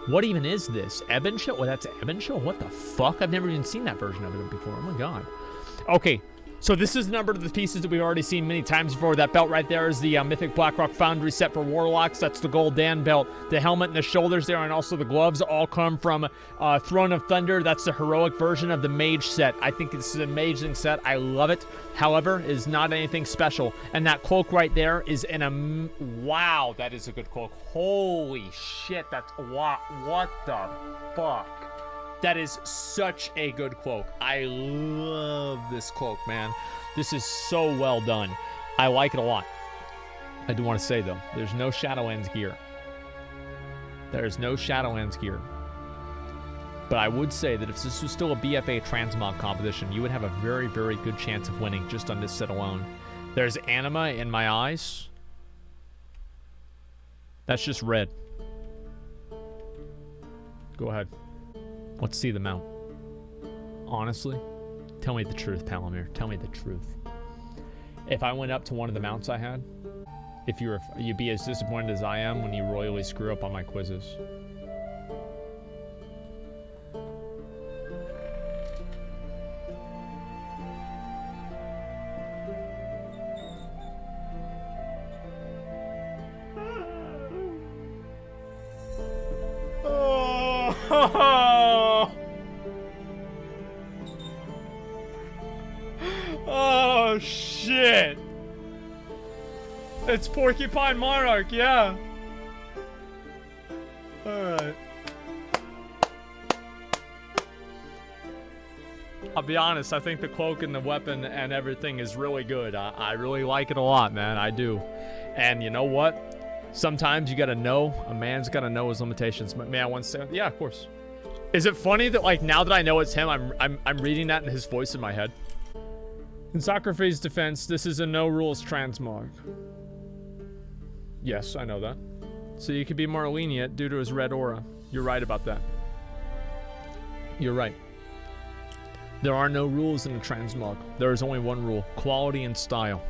What even is this? Ebonshell? Well, that's Ebonshell? What the fuck? I've never even seen that version of it before. Oh my god. Okay, so this is a number of the pieces that we've already seen many times before. That belt right there is the Mythic Blackrock Foundry set for Warlocks. That's the Gold Dan belt. The helmet and the shoulders there, and also the gloves, all come from Throne of Thunder. That's the heroic version of the Mage set. I think this is an amazing set. I love it. However, it is not anything special. And that cloak right there is wow, that is a good cloak. Holy shit, that's what the fuck? That is such a good cloak. I love this cloak, man. This is so well done. I like it a lot. I do want to say, though, there's no Shadowlands gear. There's no Shadowlands gear. But I would say that if this was still a BFA transmog competition, you would have a very, very good chance of winning just on this set alone. There's anima in my eyes. That's just red. Go ahead. Let's see the mount. Honestly, tell me the truth, Palomir. Tell me the truth. If I went up to one of the mounts I had, you'd be as disappointed as I am when you royally screw up on my quizzes. Oh, shit. It's Porcupine Monarch, yeah. Alright. I'll be honest, I think the cloak and the weapon and everything is really good. I really like it a lot, man. I do. And you know what? Sometimes you gotta know, a man's gotta know his limitations. May I once say, yeah, of course. Is it funny that, like, now that I know it's him, I'm reading that in his voice in my head? In Socrates' defense, this is a no-rules transmog. Yes, I know that. So you could be more lenient due to his red aura. You're right about that. You're right. There are no rules in a transmog. There is only one rule: quality and style.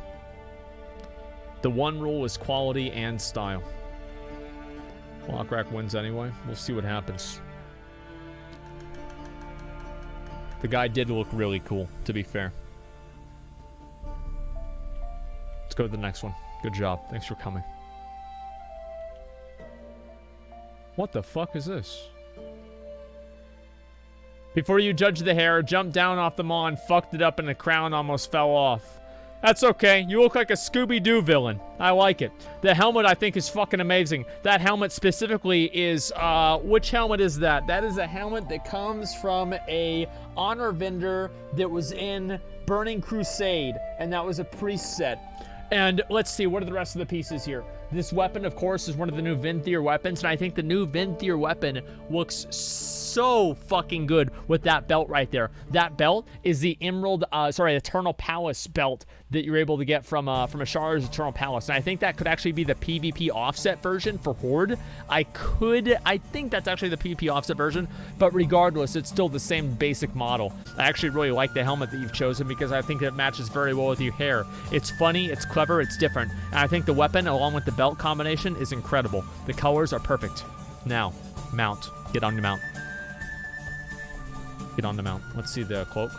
The one rule is quality and style. Blockrack wins anyway. We'll see what happens. The guy did look really cool, to be fair. Let's go to the next one. Good job. Thanks for coming. What the fuck is this? Before you judge the hair, jumped down off the mall and fucked it up and the crown almost fell off. That's okay. You look like a Scooby-Doo villain. I like it. The helmet, I think, is fucking amazing. That helmet specifically is, which helmet is that? That is a helmet that comes from a honor vendor that was in Burning Crusade, and that was a priest set. And let's see, what are the rest of the pieces here? This weapon, of course, is one of the new Venthyr weapons, and I think the new Venthyr weapon looks so fucking good with that belt right there. That belt is the Eternal Palace belt that you're able to get from Ashar's Eternal Palace. And I think that could actually be the PvP offset version for Horde. I think that's actually the PvP offset version, but regardless, it's still the same basic model. I actually really like the helmet that you've chosen because I think it matches very well with your hair. It's funny, it's clever, it's different. And I think the weapon along with the belt combination is incredible. The colors are perfect. Now, mount. Get on the mount. Get on the mount. Let's see the cloak.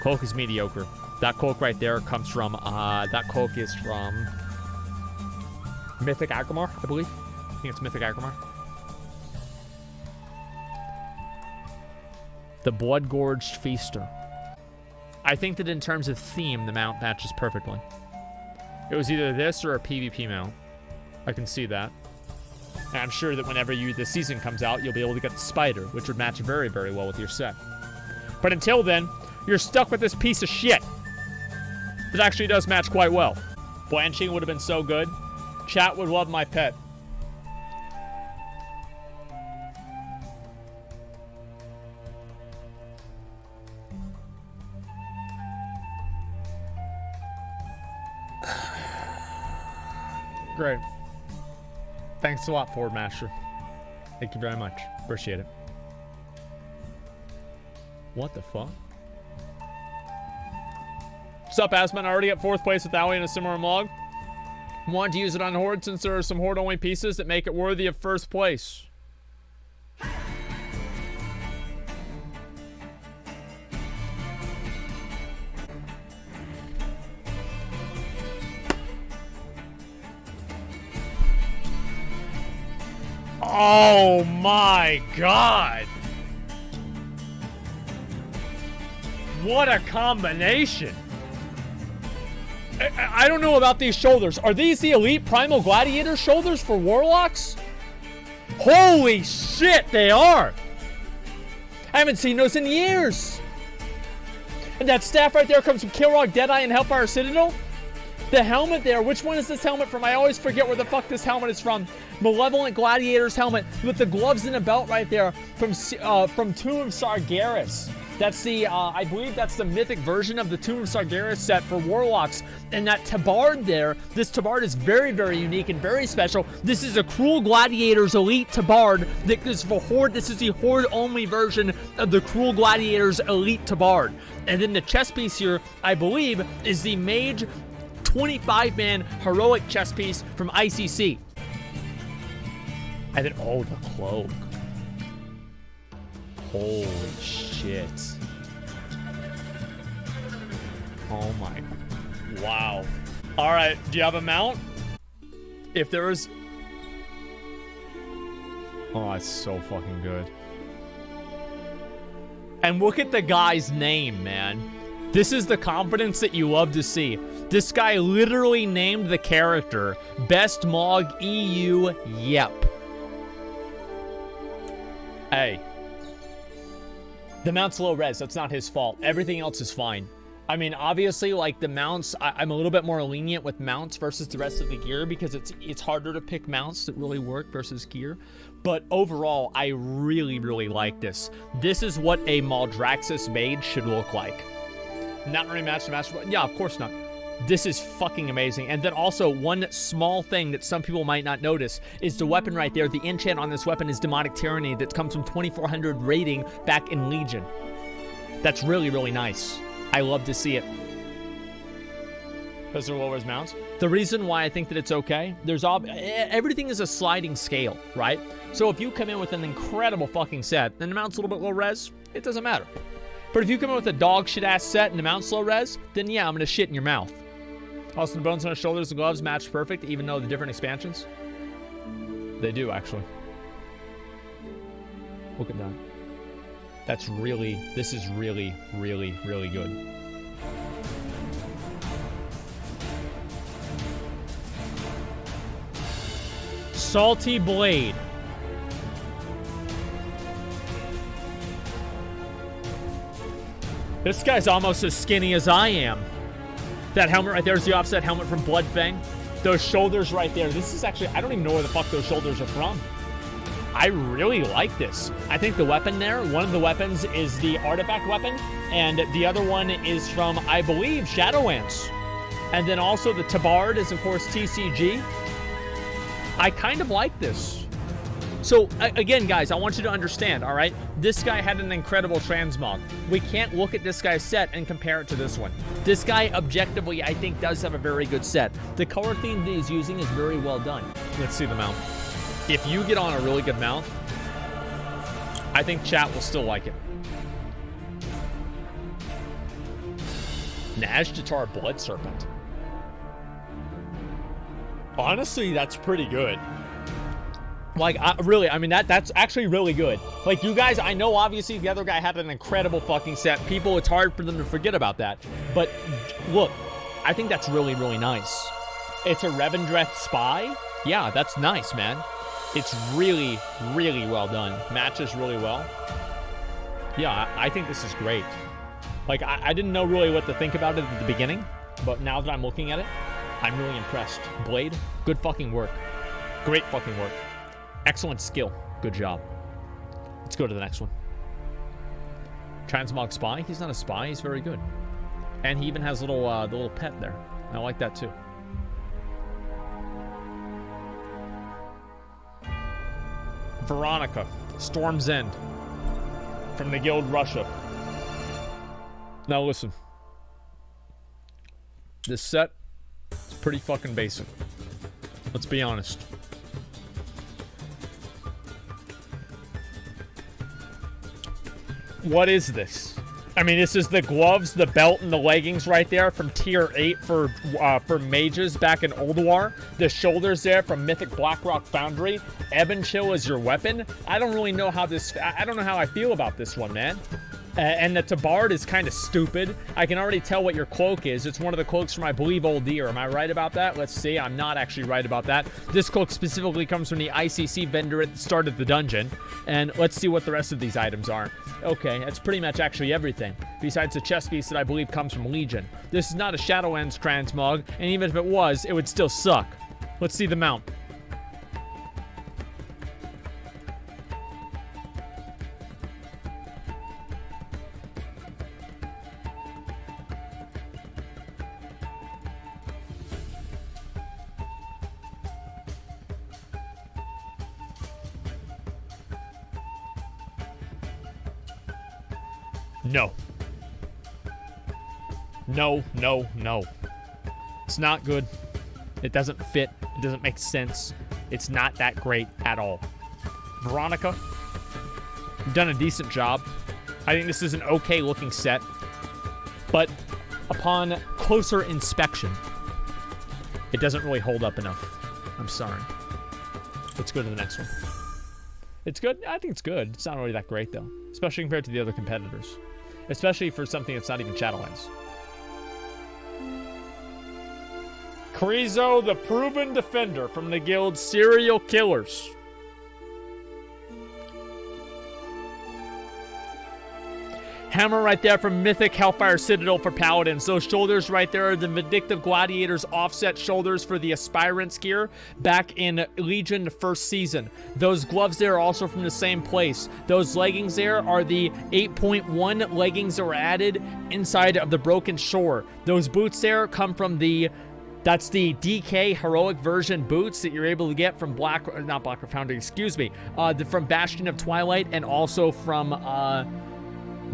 Cloak is mediocre. That cloak right there comes from, that cloak is from Mythic Agrimar, I believe. I think it's Mythic Agrimar. The Blood-Gorged Feaster. I think that in terms of theme, the mount matches perfectly. It was either this or a PvP mount. I can see that. And I'm sure that whenever the season comes out, you'll be able to get the spider, which would match very, very well with your set. But until then, you're stuck with this piece of shit. It actually does match quite well. Blanching would have been so good. Chat would love my pet. Great. Thanks a lot, Ford Master. Thank you very much. Appreciate it. What the fuck? What's up, Asman? Already at 4th place with Allie in a similar log. Wanted to use it on Horde since there are some Horde-only pieces that make it worthy of 1st place. Oh my god! What a combination! I don't know about these shoulders. Are these the Elite Primal Gladiator shoulders for Warlocks? Holy shit, they are! I haven't seen those in years! And that staff right there comes from Kilrog, Deadeye, and Hellfire Citadel? The helmet there, which one is this helmet from? I always forget where the fuck this helmet is from. Malevolent Gladiator's helmet with the gloves and a belt right there from Tomb of Sargeras. That's the, I believe that's the mythic version of the Tomb of Sargeras set for Warlocks. And that tabard there, this tabard is very, very unique and very special. This is a Cruel Gladiator's Elite tabard that is for Horde. This is the Horde-only version of the Cruel Gladiator's Elite tabard. And then the chest piece here, I believe, is the Mage 25-man heroic chest piece from ICC. And then, oh, the cloak. Holy shit. Oh my, wow. All right, do you have a mount? If there is... Oh, that's so fucking good. And look at the guy's name, man. This is the confidence that you love to see. This guy literally named the character Best Mog EU Yep. Hey. The mount's low res, that's not his fault. Everything else is fine. I mean, obviously, like, the mounts, I'm a little bit more lenient with mounts versus the rest of the gear because it's harder to pick mounts that really work versus gear. But overall, I really, really like this. This is what a Maldraxxus mage should look like. Not really match to Master... Yeah, of course not. This is fucking amazing. And then also, one small thing that some people might not notice is the weapon right there. The enchant on this weapon is Demonic Tyranny that comes from 2400 rating back in Legion. That's really, really nice. I love to see it. Because they're low res mounts. The reason why I think that it's okay, everything is a sliding scale, right? So if you come in with an incredible fucking set, and the mount's a little bit low res, it doesn't matter. But if you come in with a dog shit ass set and the mount's low res, then yeah, I'm gonna shit in your mouth. Also, the bones on his shoulders and gloves match perfect, even though the different expansions. They do, actually. Look at that. This is really, really, really good. Salty Blade. This guy's almost as skinny as I am. That helmet right there is the offset helmet from Bloodfang. Those shoulders right there. This is actually, I don't even know where the fuck those shoulders are from. I really like this. I think the weapon there, one of the weapons is the artifact weapon, and the other one is from, I believe, Shadowlands. And then also the tabard is, of course, TCG. I kind of like this. So, again, guys, I want you to understand, all right? This guy had an incredible transmog. We can't look at this guy's set and compare it to this one. This guy, objectively, I think, does have a very good set. The color theme that he's using is very well done. Let's see the mount. If you get on a really good mount, I think chat will still like it. Najjatar Blood Serpent. Honestly, that's pretty good. Like, I mean, that's actually really good. Like, you guys, I know obviously the other guy had an incredible fucking set. People, it's hard for them to forget about that. But, look, I think that's really, really nice. It's a Revendreth Spy. Yeah, that's nice, man. It's really, really well done. Matches really well. Yeah, I think this is great. Like, I didn't know really what to think about it at the beginning. But now that I'm looking at it, I'm really impressed. Blade, good fucking work. Great fucking work. Excellent skill. Good job. Let's go to the next one. Transmog Spy. He's not a spy. He's very good. And he even has little the little pet there. I like that too. Veronica. Storm's End. From the Guild Russia. Now listen. This set is pretty fucking basic. Let's be honest. What is this? I mean, this is the gloves, the belt, and the leggings right there from Tier 8 for mages back in Old War. The shoulders there from Mythic Blackrock Foundry. Ebon Chill is your weapon. I don't really know how this... I don't know how I feel about this one, man. And the tabard is kind of stupid. I can already tell what your cloak is. It's one of the cloaks from, I believe, Old Deer. Am I right about that? Let's see. I'm not actually right about that. This cloak specifically comes from the ICC vendor at the start of the dungeon. And let's see what the rest of these items are. Okay, that's pretty much actually everything. Besides the chest piece that I believe comes from Legion. This is not a Shadowlands transmog, and even if it was, it would still suck. Let's see the mount. No. No, no, no. It's not good. It doesn't fit. It doesn't make sense. It's not that great at all. Veronica, you've done a decent job. I think this is an okay looking set. But upon closer inspection, it doesn't really hold up enough. I'm sorry. Let's go to the next one. It's good. I think it's good. It's not really that great, though. Especially compared to the other competitors. Especially for something that's not even Shadowlands. Krizo, the Proven Defender from the Guild Serial Killers. Hammer right there from Mythic Hellfire Citadel for Paladins. Those shoulders right there are the Vindictive Gladiators offset shoulders for the Aspirants gear back in Legion first season. Those gloves there are also from the same place. Those leggings there are the 8.1 leggings that were added inside of the Broken Shore. Those boots there come from the... That's the DK heroic version boots that you're able to get from not Blackrock Foundry, excuse me. From Bastion of Twilight and also from...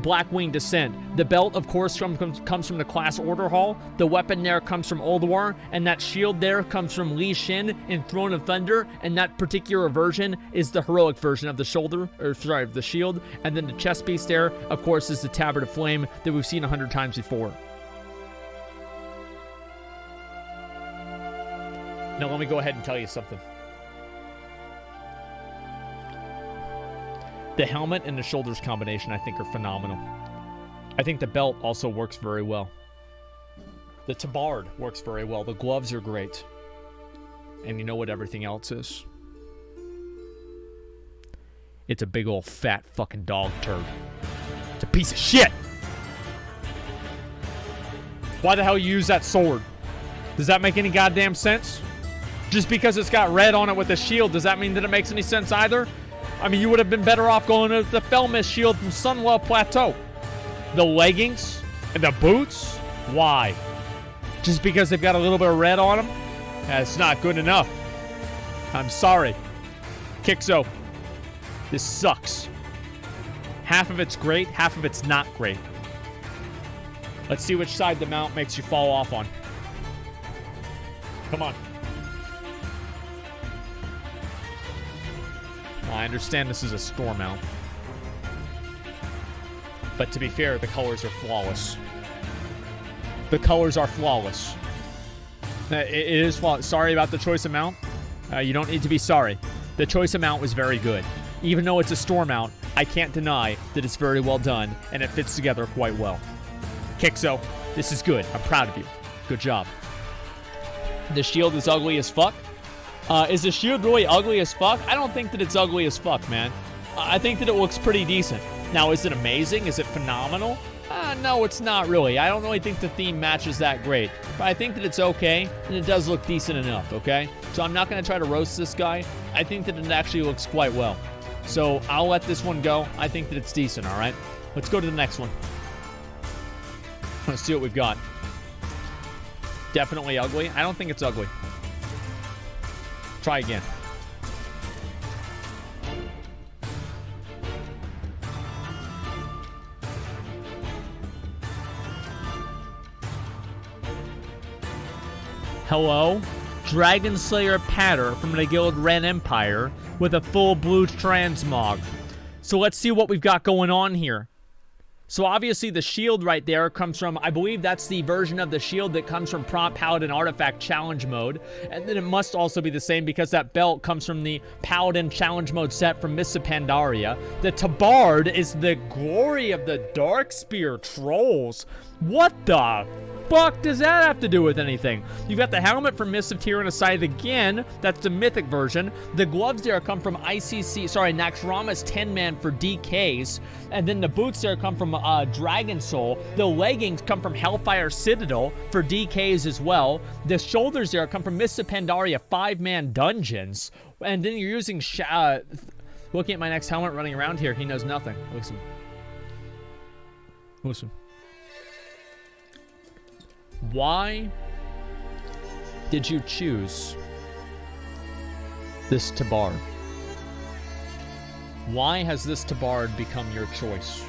Blackwing Descent. The belt, of course, comes from the class Order Hall. The weapon there comes from Old War, and that shield there comes from Li Shin in Throne of Thunder, and that particular version is the heroic version of the the shield. And then the chest piece there, of course, is the Tabard of Flame that we've seen 100 times before. Now let me go ahead and tell you something. The helmet and the shoulders combination, I think, are phenomenal. I think the belt also works very well. The tabard works very well. The gloves are great. And you know what everything else is? It's a big old fat fucking dog turd. It's a piece of shit! Why the hell you use that sword? Does that make any goddamn sense? Just because it's got red on it with a shield, does that mean that it makes any sense either? I mean, you would have been better off going with the Felmist shield from Sunwell Plateau. The leggings and the boots? Why? Just because they've got a little bit of red on them? That's not good enough. I'm sorry. Kixo, this sucks. Half of it's great, half of it's not great. Let's see which side the mount makes you fall off on. Come on. Well, I understand this is a store mount. But to be fair, the colors are flawless. The colors are flawless. It is flawless. Sorry about the choice of mount. You don't need to be sorry. The choice of mount was very good. Even though it's a store mount, I can't deny that it's very well done, and it fits together quite well. Kixo, this is good. I'm proud of you. Good job. The shield is ugly as fuck. Is the shield really ugly as fuck? I don't think that it's ugly as fuck, man. I think that it looks pretty decent. Now, is it amazing? Is it phenomenal? No, it's not really. I don't really think the theme matches that great. But I think that it's okay, and it does look decent enough, okay? So I'm not going to try to roast this guy. I think that it actually looks quite well. So I'll let this one go. I think that it's decent, all right? Let's go to the next one. Let's see what we've got. Definitely ugly. I don't think it's ugly. Try again. Hello? Dragon Slayer Patter from the Guild Ren Empire with a full blue transmog. So let's see what we've got going on here. So obviously the shield right there comes from, I believe that's the version of the shield that comes from Prompt Paladin Artifact Challenge Mode. And then it must also be the same because that belt comes from the Paladin Challenge Mode set from Mists of Pandaria. The tabard is the glory of the Darkspear Trolls. What the fuck does that have to do with anything? You've got the helmet from Mists of Tyrannicide again. That's the mythic version. The gloves there come from Naxxrama's 10-man for DKs. And then the boots there come from Dragon Soul. The leggings come from Hellfire Citadel for DKs as well. The shoulders there come from Mists of Pandaria 5-man dungeons. And then you're using... looking at my next helmet running around here, he knows nothing. Listen. Listen. Why did you choose this tabard? Why has this tabard become your choice?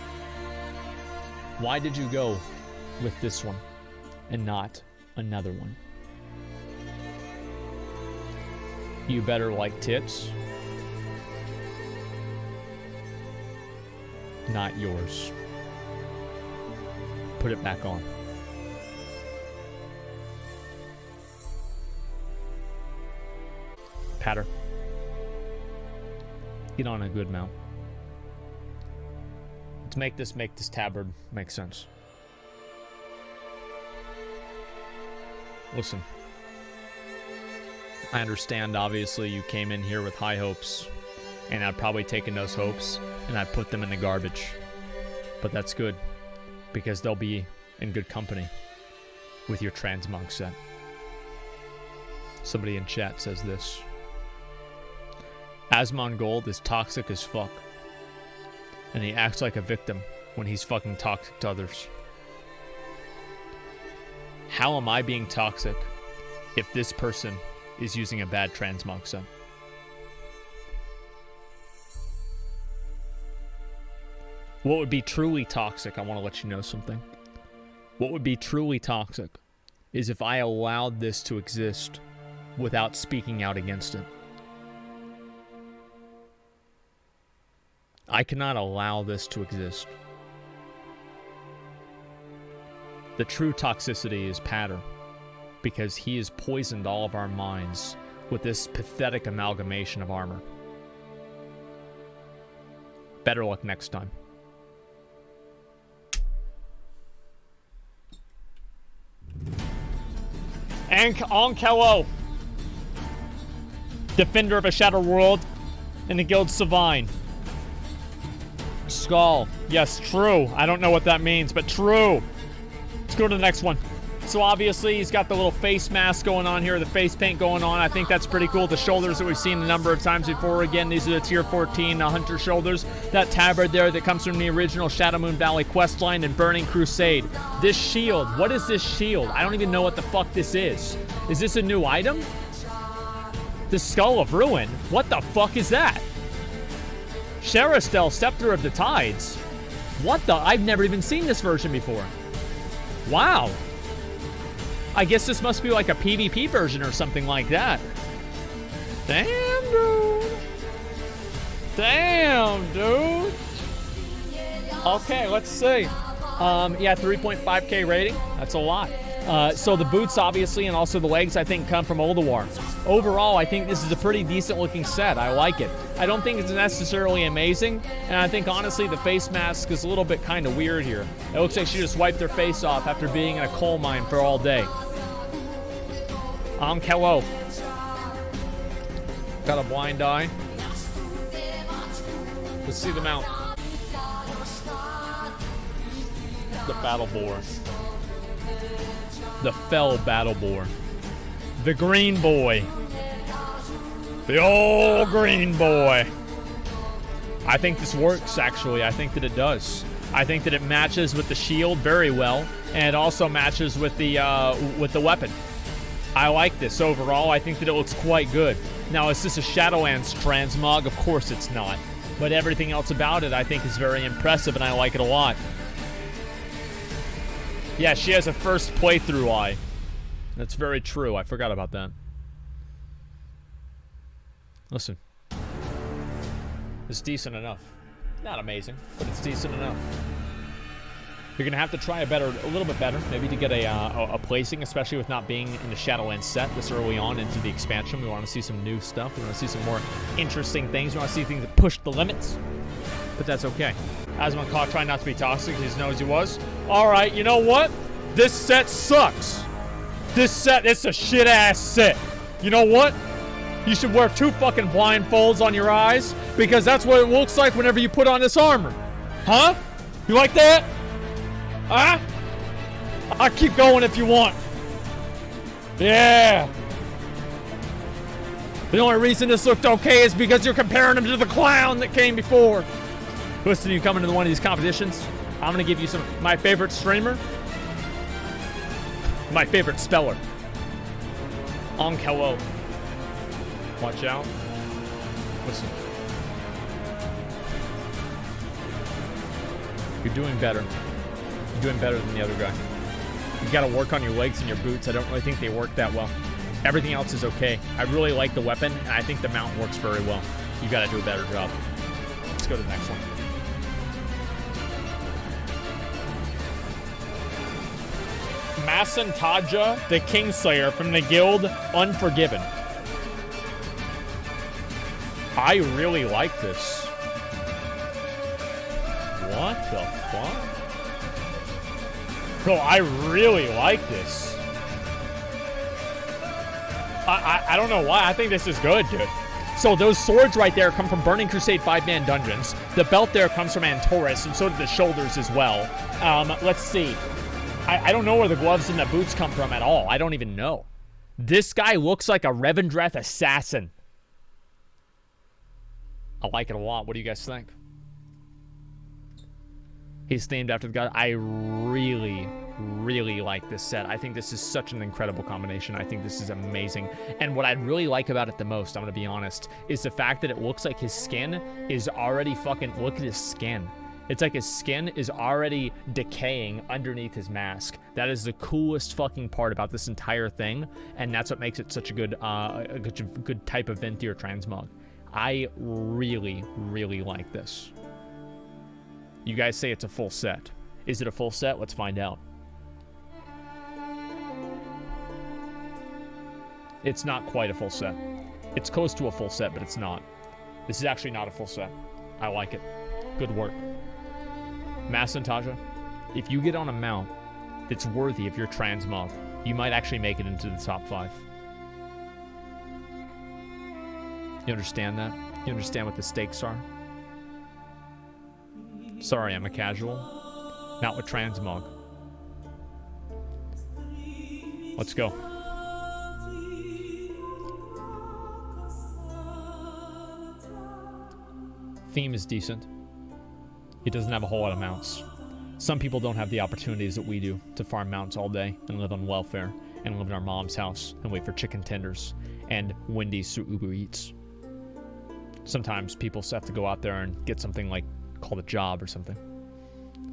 Why did you go with this one and not another one? You better like tits. Not yours. Put it back on. Patter. Get on a good mount. Let's make this tabard make sense. Listen. I understand, obviously, you came in here with high hopes. And I'd probably taken those hopes and I'd put them in the garbage. But that's good. Because they'll be in good company with your transmog set. Somebody in chat says this. Asmongold is toxic as fuck. And he acts like a victim when he's fucking toxic to others. How am I being toxic if this person is using a bad transmog set? What would be truly toxic, I want to let you know something. What would be truly toxic is if I allowed this to exist without speaking out against it. I cannot allow this to exist. The true toxicity is Patter, because he has poisoned all of our minds with this pathetic amalgamation of armor. Better luck next time. Onkello, defender of a shattered world in the Guild Savine. Skull. Yes, true. I don't know what that means, but true. Let's go to the next one. So obviously he's got the little face mask going on here, the face paint going on. I think that's pretty cool. The shoulders that we've seen a number of times before. Again, these are the tier 14 hunter shoulders. That tabard there that comes from the original Shadow Moon Valley questline and Burning Crusade. This shield, what is this shield? I don't even know what the fuck this is. Is this a new item? The Skull of Ruin? What the fuck is that? Cheristel, Scepter of the Tides. What the? I've never even seen this version before. Wow. I guess this must be like a PvP version or something like that. Damn, dude. Damn, dude. Okay, let's see. Yeah, 3.5k rating. That's a lot. So the boots, obviously, and also the legs, I think, come from Ulduar. Overall, I think this is a pretty decent-looking set. I like it. I don't think it's necessarily amazing, and I think, honestly, the face mask is a little bit kind of weird here. It looks like she just wiped her face off after being in a coal mine for all day. Hello. Got a blind eye. Let's see the mount. The Battle Boar. The Fell Battle Boar. The Green Boy. The old Green Boy. I think this works, actually. I think that it does. I think that it matches with the shield very well, and it also matches with the weapon. I like this overall. I think that it looks quite good. Now, is this a Shadowlands transmog? Of course it's not. But everything else about it, I think, is very impressive, and I like it a lot. Yeah, she has a first playthrough eye. That's very true. I forgot about that. Listen. It's decent enough. Not amazing, but it's decent enough. You're going to have to try a little bit better, maybe to get a placing, especially with not being in the Shadowlands set this early on into the expansion. We want to see some new stuff. We want to see some more interesting things. We want to see things that push the limits. But that's okay. Asmongold trying not to be toxic. He just knows he was. All right, you know what? This set sucks. This set, it's a shit-ass set. You know what? You should wear 2 fucking blindfolds on your eyes, because that's what it looks like whenever you put on this armor. Huh? You like that? Huh? I'll keep going if you want. Yeah. The only reason this looked okay is because you're comparing him to the clown that came before. Listen, you coming to one of these competitions, I'm going to give you my favorite streamer, my favorite speller. Hello. Watch out. Listen. You're doing better. You're doing better than the other guy. You got to work on your legs and your boots. I don't really think they work that well. Everything else is okay. I really like the weapon, and I think the mount works very well. You got to do a better job. Let's go to the next one. Masantaja, the Kingslayer from the guild Unforgiven. I really like this. What the fuck? Bro, I really like this. I don't know why. I think this is good, dude. So those swords right there come from Burning Crusade 5-man dungeons. The belt there comes from Antorus, and so do the shoulders as well. Let's see. I don't know where the gloves and the boots come from at all. I don't even know. This guy looks like a Revendreth assassin. I like it a lot. What do you guys think? He's named after the god. I really, really like this set. I think this is such an incredible combination. I think this is amazing. And what I really like about it the most, I'm going to be honest, is the fact that it looks like his skin is already fucking... Look at his skin. It's like his skin is already decaying underneath his mask. That is the coolest fucking part about this entire thing, and that's what makes it such a good type of Venthyr transmog. I really, really like this. You guys say it's a full set. Is it a full set? Let's find out. It's not quite a full set. It's close to a full set, but it's not. This is actually not a full set. I like it. Good work. Masantaja, if you get on a mount that's worthy of your transmog, you might actually make it into the top 5. You understand that? You understand what the stakes are? Sorry, I'm a casual. Not with transmog. Let's go. Theme is decent. It doesn't have a whole lot of mounts. Some people don't have the opportunities that we do to farm mounts all day and live on welfare and live in our mom's house and wait for chicken tenders and Wendy's through Uber Eats. Sometimes people have to go out there and get something like called a job or something.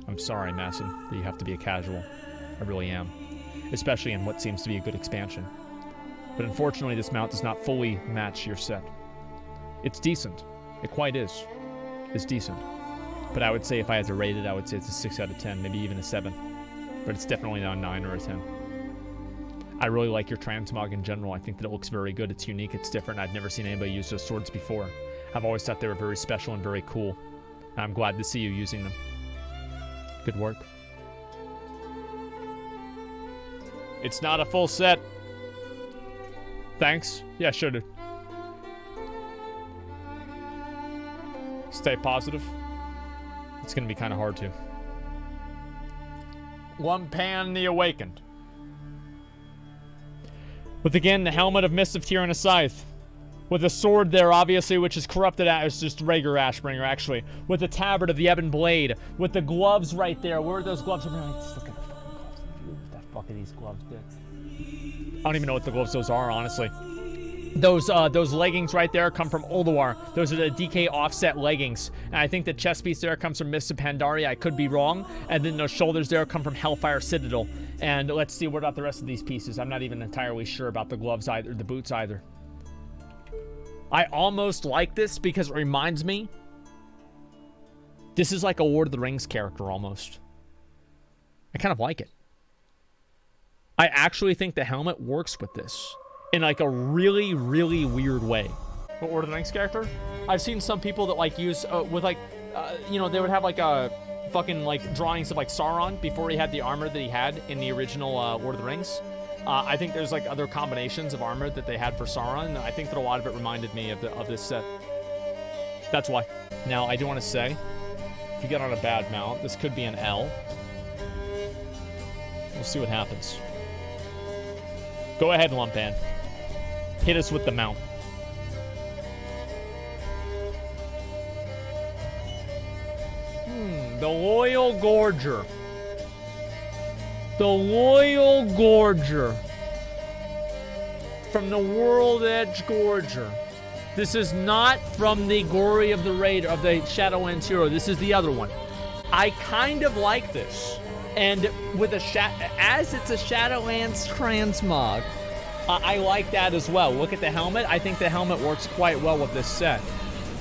I'm sorry, Masson, that you have to be a casual. I really am. Especially in what seems to be a good expansion. But unfortunately, this mount does not fully match your set. It's decent. It quite is. It's decent. But I would say if I had to rate it, I would say it's a 6 out of 10, maybe even a 7. But it's definitely not a 9 or a 10. I really like your transmog in general. I think that it looks very good. It's unique. It's different. I've never seen anybody use those swords before. I've always thought they were very special and very cool. I'm glad to see you using them. Good work. It's not a full set. Thanks. Yeah, sure, dude. Stay positive. It's going to be kind of hard to. Lumpan the Awakened. With again the helmet of Mist of Tyr and a scythe. With a sword there, obviously, which is corrupted as just regular Ashbringer, actually. With the tabard of the Ebon Blade. With the gloves right there. Where are those gloves? Just look at the fucking gloves. What the fuck are these gloves, dude? I don't even know what the gloves those are, honestly. Those leggings right there come from Ulduar. Those are the DK offset leggings. And I think the chest piece there comes from Mist of Pandaria. I could be wrong. And then those shoulders there come from Hellfire Citadel. And let's see what about the rest of these pieces. I'm not even entirely sure about the gloves either, the boots either. I almost like this because it reminds me. This is like a Lord of the Rings character almost. I kind of like it. I actually think the helmet works with this. In like a really, really weird way. What Lord of the Rings character? I've seen some people that like use with like, you know, they would have like a fucking like drawings of like Sauron before he had the armor that he had in the original Lord of the Rings. I think there's like other combinations of armor that they had for Sauron. I think that a lot of it reminded me of this set. That's why. Now I do want to say, if you get on a bad mount, this could be an L. We'll see what happens. Go ahead, Lumpan. Hit us with the mount. The Loyal Gorger. The Loyal Gorger. From the World Edge Gorger. This is not from the Glory of the Raider, of the Shadowlands hero. This is the other one. I kind of like this. And with as it's a Shadowlands transmog, I like that as well. Look at the helmet. I think the helmet works quite well with this set.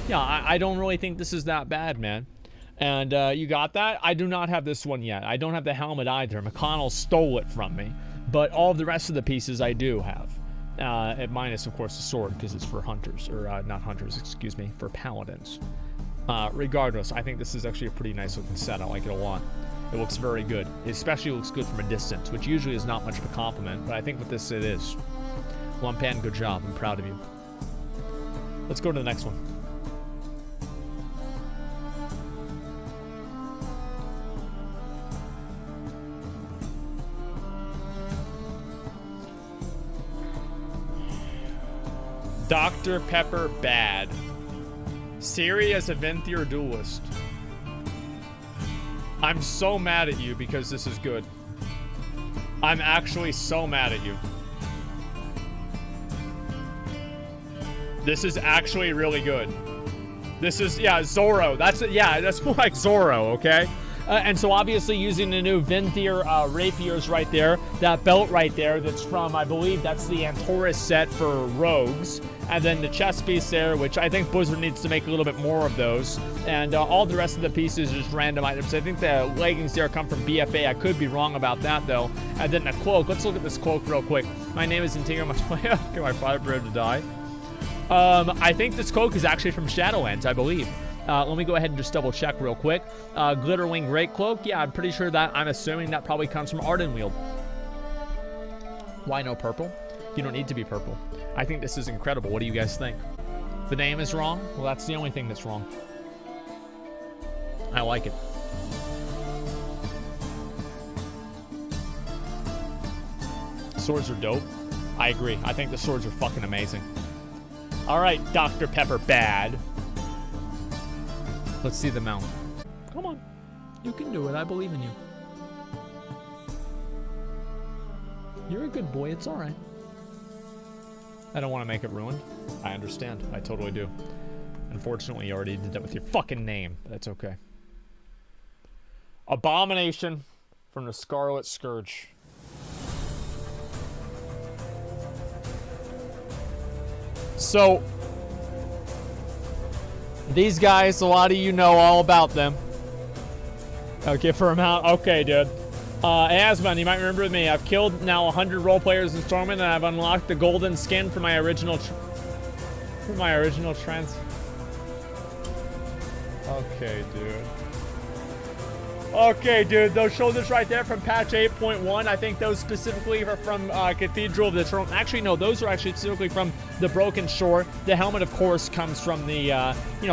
Yeah, I don't really think this is that bad, man. And you got that? I do not have this one yet. I don't have the helmet either. McConnell stole it from me. But all of the rest of the pieces I do have. Minus, of course, the sword, because it's for hunters. Or not hunters, excuse me, for paladins. Regardless, I think this is actually a pretty nice looking set. I like it a lot. It looks very good. It especially looks good from a distance, which usually is not much of a compliment. But I think with this, it is. Lumpan, good job. I'm proud of you. Let's go to the next one. Dr. Pepper bad. Siri as a Venthyr duelist. I'm so mad at you because this is good. I'm actually so mad at you. This is actually really good. This is, yeah, Zorro. That's more like Zorro, okay? And so obviously using the new Venthyr rapiers right there, that belt right there that's from, I believe that's the Antorus set for rogues, and then the chest piece there, which I think Blizzard needs to make a little bit more of those, and all the rest of the pieces are just random items. I think the leggings there come from BFA. I could be wrong about that though. And then the cloak. Let's look at this cloak real quick. My name is Intigra Montoya. My father prepared to die. I think this cloak is actually from Shadowlands, I believe. Let me go ahead and just double check real quick. Glitterwing Great Cloak. Yeah, I'm pretty sure that, I'm assuming that probably comes from Ardenweald. Why no purple? You don't need to be purple. I think this is incredible. What do you guys think? The name is wrong? Well, that's the only thing that's wrong. I like it. swords are dope. I agree. I think the swords are fucking amazing. All right, Dr. Pepper Bad. Let's see the mount. Come on. You can do it. I believe in you. You're a good boy. It's all right. I don't want to make it ruined. I understand. I totally do. Unfortunately, you already did that with your fucking name. But that's okay. Abomination from the Scarlet Scourge. So, these guys, a lot of you know all about them. Okay, for amount. Okay, dude. Asmon, you might remember me. I've killed now 100 role players in Stormwind, and I've unlocked the golden skin for my original trans. Okay, dude. Okay, dude. Those shoulders right there from patch 8.1. I think those specifically are from Cathedral of the Throne. Actually, no. Those are actually specifically from the Broken Shore. The helmet, of course, comes from the,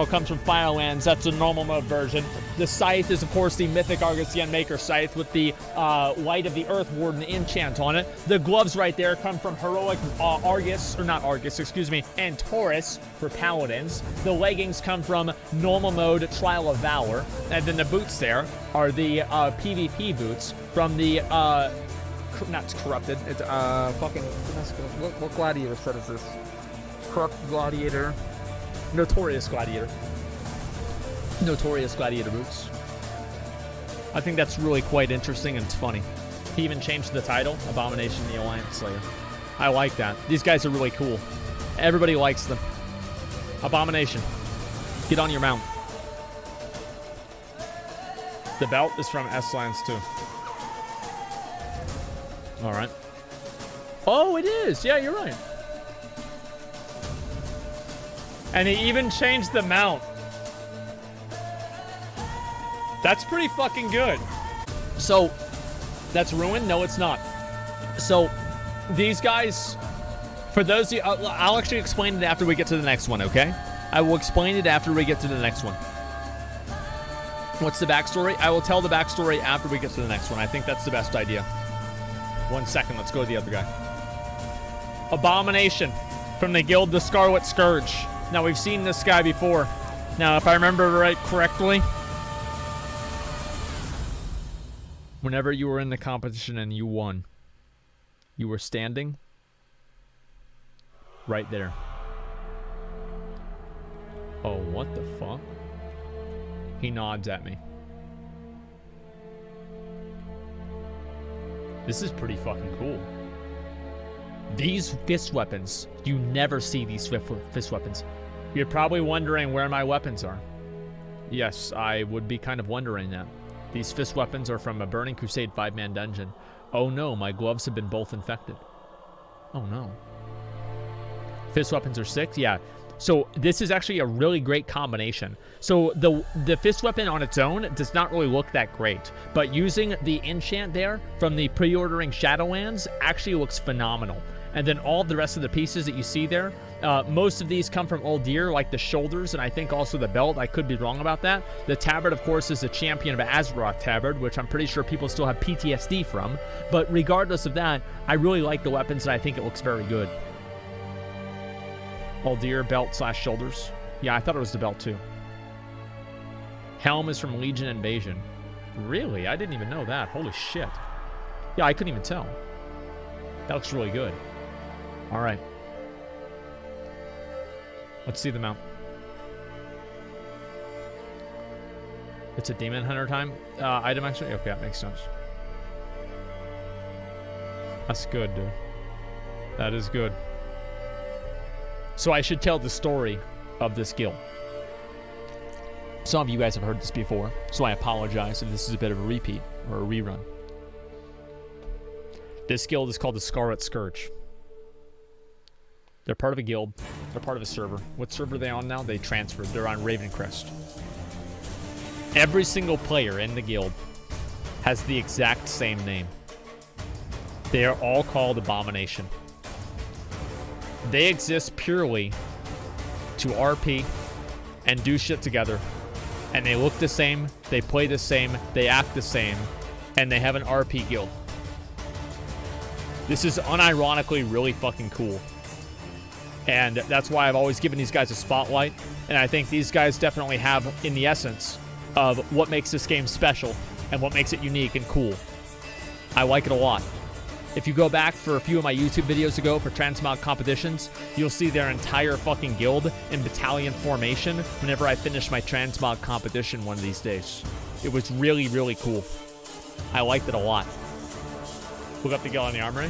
comes from Firelands. That's the normal mode version. The scythe is, of course, the Mythic Argosian Maker scythe with the Light of the Earth Warden enchant on it. The gloves right there come from Heroic and Taurus for Paladins. The leggings come from normal mode Trial of Valor. And then the boots there are the PvP boots from the, not Corrupted, it's fucking, what gladiator set is this? Corrupt Gladiator, Notorious Gladiator. Notorious Gladiator boots. I think that's really quite interesting and it's funny. He even changed the title, Abomination the Alliance Slayer. I like that. These guys are really cool. Everybody likes them. Abomination. Get on your mount. The belt is from S-Lands too. Alright. Oh, it is! Yeah, you're right. And he even changed the mount. That's pretty fucking good. So, that's ruined? No, it's not. So, these guys, for those of you, I'll actually explain it after we get to the next one, okay? I will explain it after we get to the next one. What's the backstory? I will tell the backstory after we get to the next one. I think that's the best idea. 1 second, let's go to the other guy. Abomination from the guild the Scarlet Scourge. Now, we've seen this guy before. Now, if I remember right correctly, whenever you were in the competition and you won, you were standing right there. Oh, what the fuck? He nods at me. This is pretty fucking cool. These fist weapons, you never see these fist weapons. You're probably wondering where my weapons are. Yes, I would be kind of wondering that. These fist weapons are from a Burning Crusade 5-man dungeon. Oh no, my gloves have been both infected. Oh no. Fist weapons are 6? Yeah. So this is actually a really great combination. So the fist weapon on its own does not really look that great, but using the enchant there from the pre-ordering Shadowlands actually looks phenomenal. And then all the rest of the pieces that you see there, most of these come from Uldir, like the shoulders, and I think also the belt. I could be wrong about that. The tabard, of course, is a champion of Azeroth tabard, which I'm pretty sure people still have PTSD from. But regardless of that, I really like the weapons, and I think it looks very good. Uldir, belt / shoulders. Yeah, I thought it was the belt too. Helm is from Legion Invasion. Really? I didn't even know that. Holy shit. Yeah, I couldn't even tell. That looks really good. All right. Let's see the mount. It's a Demon Hunter time. Item actually? Okay, that makes sense. That's good, dude. That is good. So I should tell the story of this guild. Some of you guys have heard this before, so I apologize if this is a bit of a repeat or a rerun. This guild is called the Scarlet Scourge. They're part of a guild. They're part of a server. What server are they on now? They transferred. They're on Ravencrest. Every single player in the guild has the exact same name. They are all called Abomination. They exist purely to RP and do shit together. And they look the same, they play the same, they act the same, and they have an RP guild. This is unironically really fucking cool. And that's why I've always given these guys a spotlight. And I think these guys definitely have, in the essence, of what makes this game special and what makes it unique and cool. I like it a lot. If you go back for a few of my YouTube videos ago for transmog competitions, you'll see their entire fucking guild in battalion formation whenever I finish my transmog competition one of these days. It was really, really cool. I liked it a lot. Look up the guild on the armory.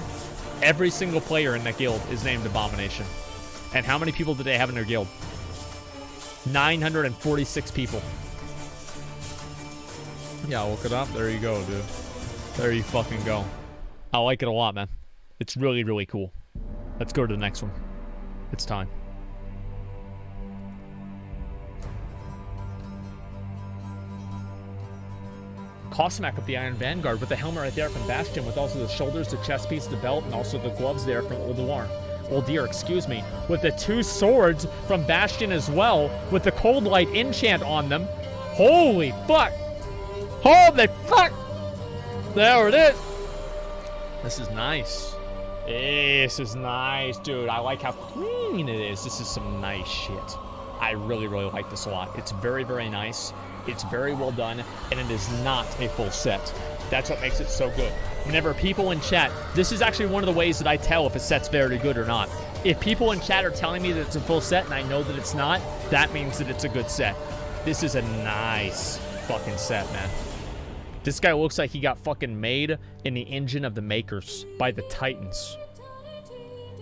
Every single player in that guild is named Abomination. And how many people do they have in their guild? 946 people. Yeah, look it up. There you go, dude. There you fucking go. I like it a lot, man. It's really, really cool. Let's go to the next one. It's time. Cossack of the Iron Vanguard with the helmet right there from Bastion, with also the shoulders, the chest piece, the belt, and also the gloves there from Oldir, excuse me, with the 2 swords from Bastion as well, with the Cold Light enchant on them. Holy fuck! Holy fuck! There it is! This is nice. This is nice, dude. I like how clean it is. This is some nice shit. I really, really like this a lot. It's very, very nice. It's very well done, and it is not a full set. That's what makes it so good. Whenever people in chat, this is actually one of the ways that I tell if a set's very good or not. If people in chat are telling me that it's a full set and I know that it's not, that means that it's a good set. This is a nice fucking set, man. This guy looks like he got fucking made in the engine of the makers by the Titans.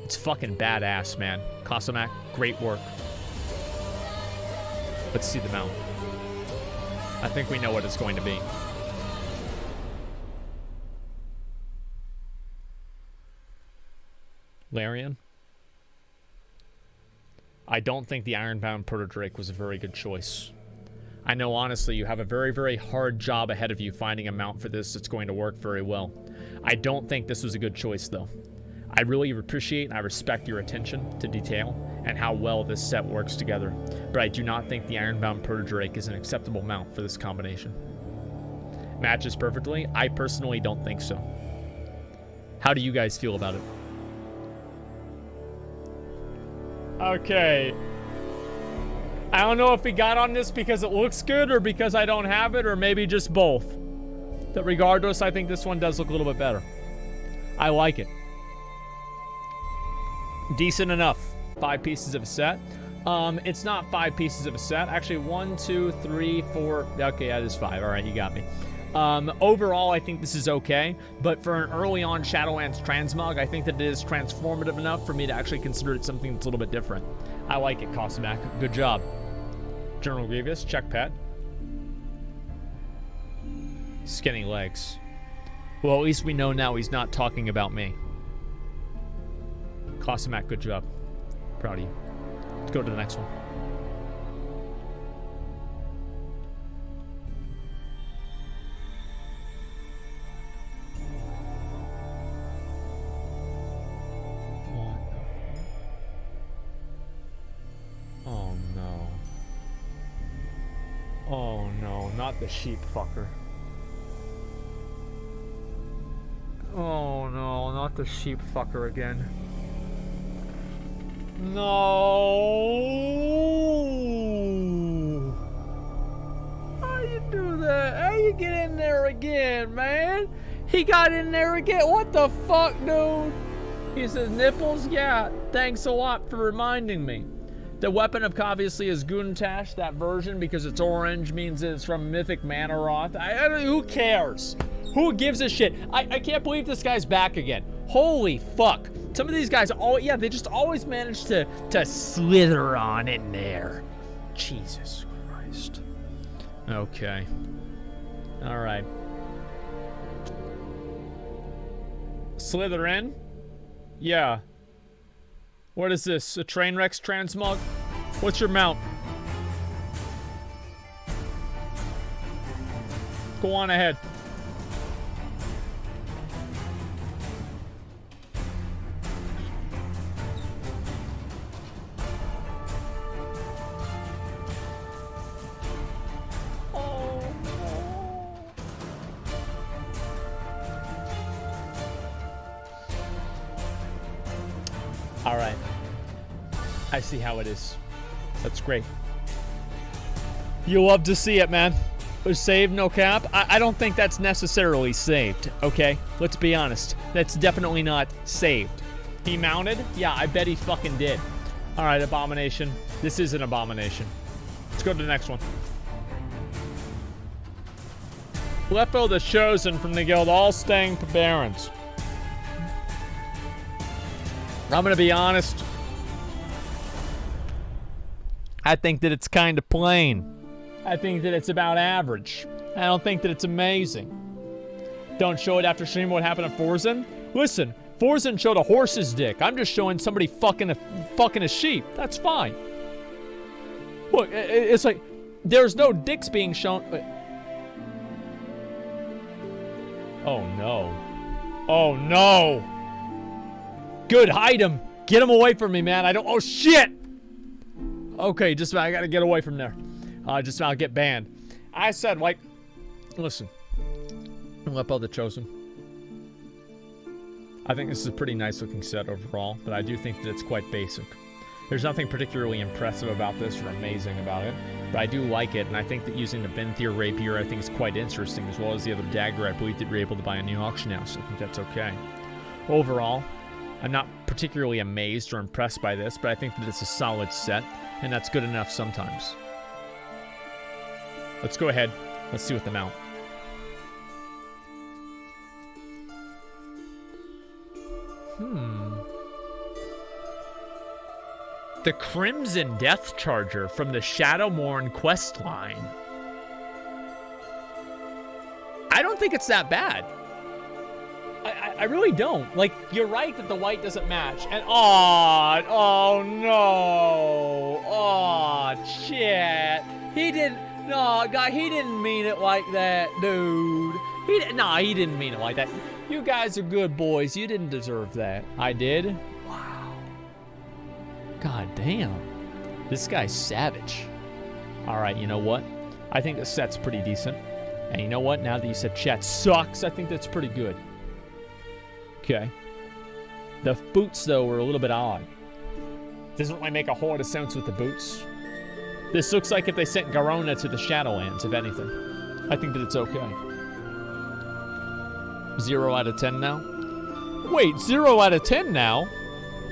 It's fucking badass, man. Cossack, great work. Let's see the mount. I think we know what it's going to be. Larian? I don't think the Ironbound Proto-Drake was a very good choice. I know, honestly, you have a very, very hard job ahead of you finding a mount for this that's going to work very well. I don't think this was a good choice, though. I really appreciate and I respect your attention to detail and how well this set works together, but I do not think the Ironbound Proto-Drake is an acceptable mount for this combination. Matches perfectly? I personally don't think so. How do you guys feel about it? Okay. I don't know if we got on this because it looks good or because I don't have it, or maybe just both. But regardless, I think this one does look a little bit better. I like it. Decent enough. 5 pieces of a set. It's not 5 pieces of a set. Actually, 1, 2, 3, 4. Okay, that is 5. All right, you got me. Overall, I think this is okay, but for an early on Shadowlands Transmog, I think that it is transformative enough for me to actually consider it something that's a little bit different. I like it, Cossack. Good job. General Grievous, check pet. Skinny legs. Well, at least we know now he's not talking about me. Cossack, good job. Proud of you. Let's go to the next one. Oh no. Oh no, not the sheep fucker. Oh no, not the sheep fucker again. No! How you do that? How you get in there again, man? He got in there again. What the fuck, dude? He says nipples? Yeah, thanks a lot for reminding me. The weapon of obviously is Guntash, that version, because it's orange, means it's from Mythic Manaroth. Who cares? Who gives a shit? I can't believe this guy's back again. Holy fuck. Some of these guys, they just always manage to slither on in there. Jesus Christ. Okay. All right. Slither in? Yeah. What is this? A Trainwreck's Transmog? What's your mount? Go on ahead. All right. I see how it is. That's great. You love to see it, man. Saved, no cap? I don't think that's necessarily saved, okay? Let's be honest. That's definitely not saved. He mounted? Yeah, I bet he fucking did. All right, Abomination. This is an Abomination. Let's go to the next one. Lefo the Chosen from the guild, all staying Barons. I'm gonna be honest. I think that it's kind of plain. I think that it's about average. I don't think that it's amazing. Don't show it after stream what happened to Forzen. Listen, Forzen showed a horse's dick. I'm just showing somebody fucking a sheep. That's fine. Look, it's like there's no dicks being shown. Oh no. Oh no. Good, hide him. Get him away from me, man. I don't. Oh shit. Okay, just about. I gotta get away from there. Just about get banned. I said, like, listen. Lepo the Chosen. I think this is a pretty nice looking set overall, but I do think that it's quite basic. There's nothing particularly impressive about this or amazing about it, but I do like it, and I think that using the Venthyr Rapier I think is quite interesting, as well as the other dagger I believe that you're able to buy in the auction house. I think that's okay. Overall, I'm not particularly amazed or impressed by this, but I think that it's a solid set, and that's good enough sometimes. Let's go ahead. Let's see what the mount. The Crimson Death Charger from the Shadowmourne questline. I don't think it's that bad. I really don't. Like, you're right that the white doesn't match. And, oh no. Oh, shit. He didn't, no, guy, he didn't mean it like that, dude. He didn't mean it like that. You guys are good boys. You didn't deserve that. I did? Wow. God damn. This guy's savage. All right, you know what? I think the set's pretty decent. And you know what? Now that you said chat sucks, I think that's pretty good. Okay. The boots, though, were a little bit odd. Doesn't really make a whole lot of sense with the boots. This looks like if they sent Garona to the Shadowlands, if anything. I think that it's okay. 0 out of 10 now? Wait, 0 out of 10 now?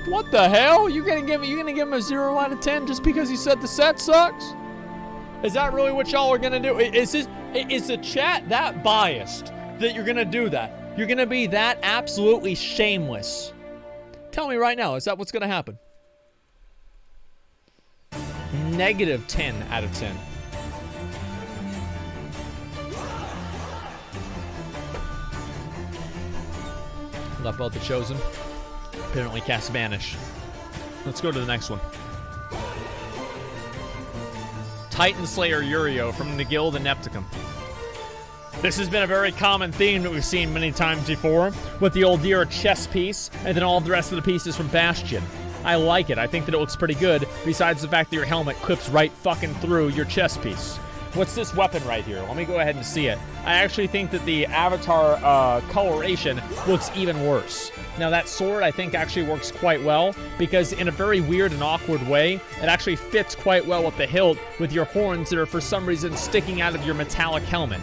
What the hell? You're gonna give him a 0 out of 10 just because he said the set sucks? Is that really what y'all are gonna do? Is the chat that biased that you're gonna do that? You're gonna be that absolutely shameless? Tell me right now, is that what's gonna happen? Negative 10 out of 10. Lepo the Chosen. Apparently cast Vanish. Let's go to the next one. Titan Slayer Uriel from the Guild of Nepticum. This has been a very common theme that we've seen many times before, with the Uldir chest piece, and then all of the rest of the pieces from Bastion. I like it. I think that it looks pretty good, besides the fact that your helmet clips right fucking through your chest piece. What's this weapon right here? Let me go ahead and see it. I actually think that the avatar coloration looks even worse. Now that sword I think actually works quite well, because in a very weird and awkward way, it actually fits quite well with the hilt with your horns that are for some reason sticking out of your metallic helmet.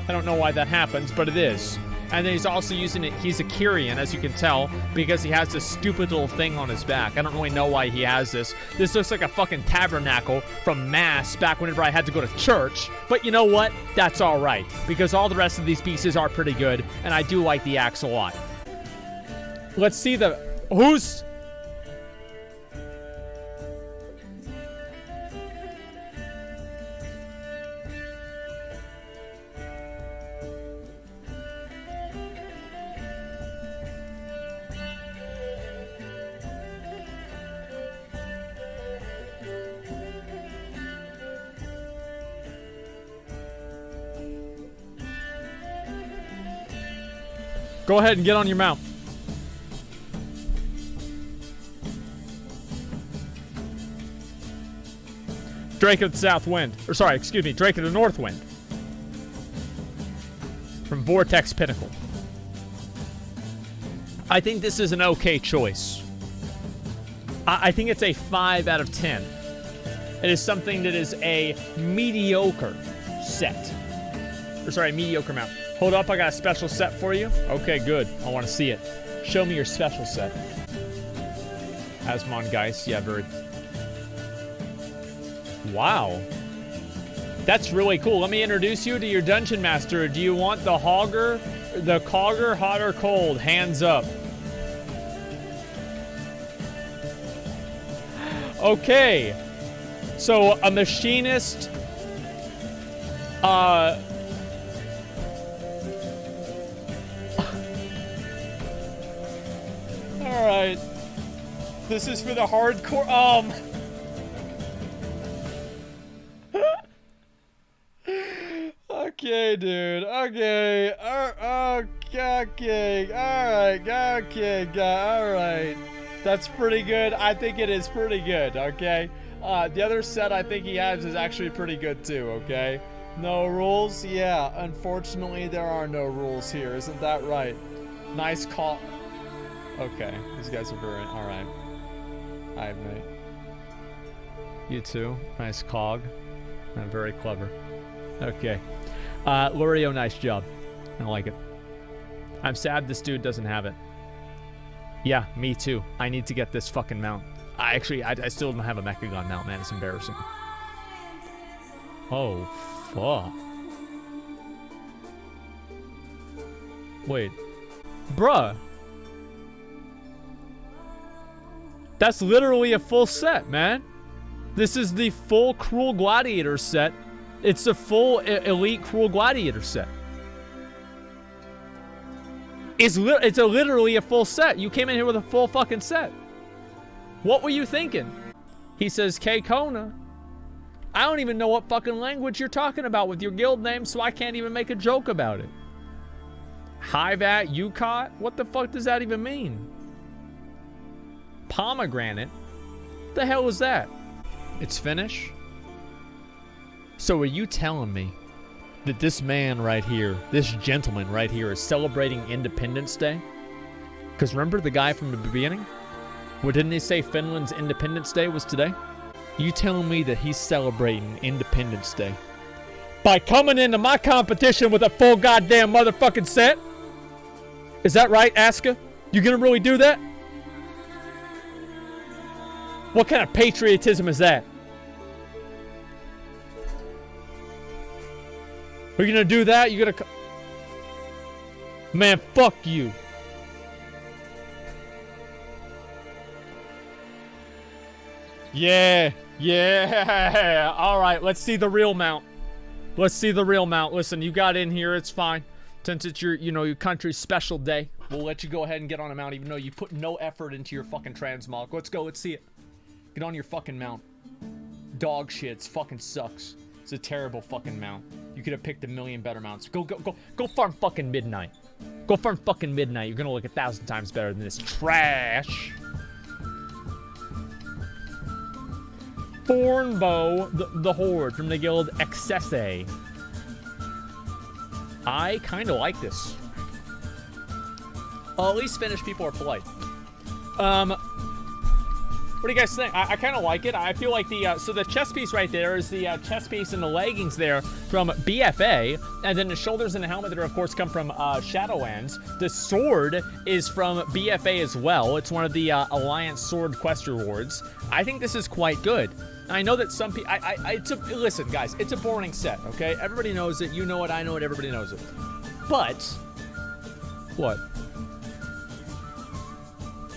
I don't know why that happens, but it is. And then he's also using it, he's a Kyrian, as you can tell, because he has this stupid little thing on his back. I don't really know why he has this. This looks like a fucking tabernacle from Mass back whenever I had to go to church. But you know what? That's alright, because all the rest of these pieces are pretty good, and I do like the axe a lot. Let's see the... Who's... Go ahead and get on your mount. Drake of the South Wind. Or sorry, excuse me, Drake of the North Wind. From Vortex Pinnacle. I think this is an okay choice. I think it's a 5 out of 10. It is something that is a mediocre set. Or sorry, mediocre mount. Hold up, I got a special set for you. Okay, good. I want to see it. Show me your special set. Asmongold, yeah, very... Wow. That's really cool. Let me introduce you to your dungeon master. Do you want the Hogger, the Cogger, hot or cold? Hands up. Okay. So, a machinist... Alright. This is for the hardcore... Okay, dude. Okay. Okay. Alright. That's pretty good. I think it is pretty good, okay? The other set I think he has is actually pretty good too, okay? No rules? Yeah, unfortunately there are no rules here. Isn't that right? Nice call. Okay, these guys are very... Alright. Alright, mate. You too. Nice cog. Very clever. Okay. Lurio, nice job. I like it. I'm sad this dude doesn't have it. Yeah, me too. I need to get this fucking mount. I still don't have a Mechagon mount, man. It's embarrassing. Oh, fuck. Wait. Bruh. That's literally a full set, man. This is the full Cruel Gladiator set. It's the full Elite Cruel Gladiator set. It's literally a full set. You came in here with a full fucking set. What were you thinking? He says, K Kona. I don't even know what fucking language you're talking about with your guild name, so I can't even make a joke about it. Hivat Yukot? What the fuck does that even mean? Pomegranate? What the hell is that? It's Finnish? So are you telling me that this man right here, this gentleman right here, is celebrating Independence Day? Because remember the guy from the beginning? Well, didn't he say Finland's Independence Day was today? You telling me that he's celebrating Independence Day by coming into my competition with a full goddamn motherfucking set? Is that right, Asuka? You gonna really do that? What kind of patriotism is that? Are you gonna do that? You gonna... Man, fuck you. Yeah. Alright, let's see the real mount. Let's see the real mount. Listen, you got in here, it's fine. Since it's your, your country's special day, we'll let you go ahead and get on a mount even though you put no effort into your fucking transmog. Let's go, let's see it. Get on your fucking mount. Dog shit, it fucking sucks. It's a terrible fucking mount. You could have picked a million better mounts. Go farm fucking Midnight. Go farm fucking Midnight. You're gonna look 1,000 times better than this trash. Thornbow, the Horde from the guild Excesse. I kind of like this. Well, at least Finnish people are polite. What do you guys think? I kind of like it. I feel like so the chest piece right there is the chest piece and the leggings there from BFA, and then the shoulders and the helmet that, of course, come from Shadowlands. The sword is from BFA as well. It's one of the Alliance Sword quest rewards. I think this is quite good. I know that some people... listen, guys, it's a boring set, okay? Everybody knows it. You know it. I know it. Everybody knows it. But... What?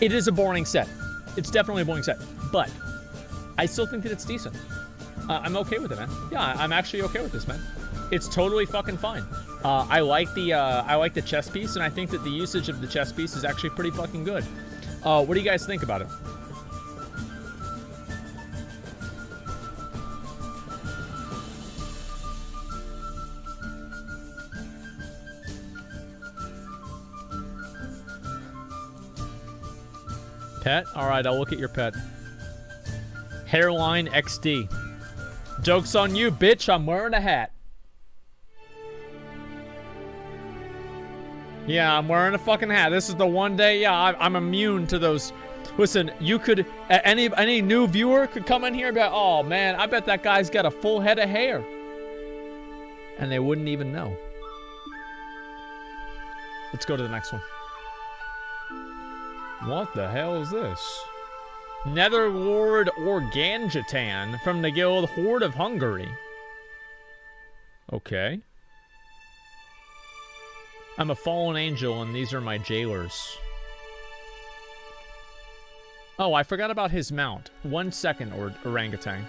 It is a boring set. It's definitely a boring set, but I still think that it's decent. I'm okay with it, man. Yeah, I'm actually okay with this, man. It's totally fucking fine. I like the chest piece, and I think that the usage of the chest piece is actually pretty fucking good. What do you guys think about it? Pet? Alright, I'll look at your pet. Hairline XD. Joke's on you, bitch. I'm wearing a hat. Yeah, I'm wearing a fucking hat. This is the one day, yeah, I'm immune to those Listen, you could, any new viewer could come in here and be like, oh man, I bet that guy's got a full head of hair. And they wouldn't even know. Let's go to the next one. What the hell is this? Netherlord Organjatan from the guild Horde of Hungary. Okay. I'm a fallen angel and these are my jailers. Oh, I forgot about his mount. 1 second, orangutan.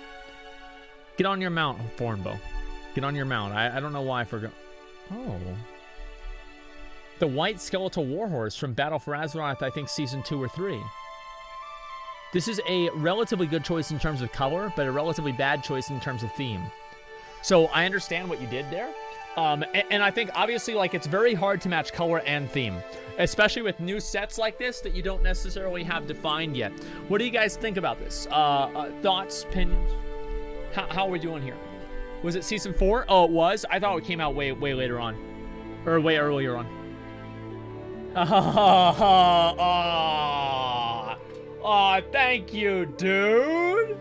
Get on your mount, Thornbow. Get on your mount. I don't know why I forgot. Oh. The White Skeletal Warhorse from Battle for Azeroth, I think Season 2 or 3. This is a relatively good choice in terms of color, but a relatively bad choice in terms of theme. So I understand what you did there. And I think, obviously, like, it's very hard to match color and theme, especially with new sets like this that you don't necessarily have defined yet. What do you guys think about this? Thoughts, opinions? How are we doing here? Was it Season 4? Oh, it was? I thought it came out way later on. Or way earlier on. Oh, thank you, dude.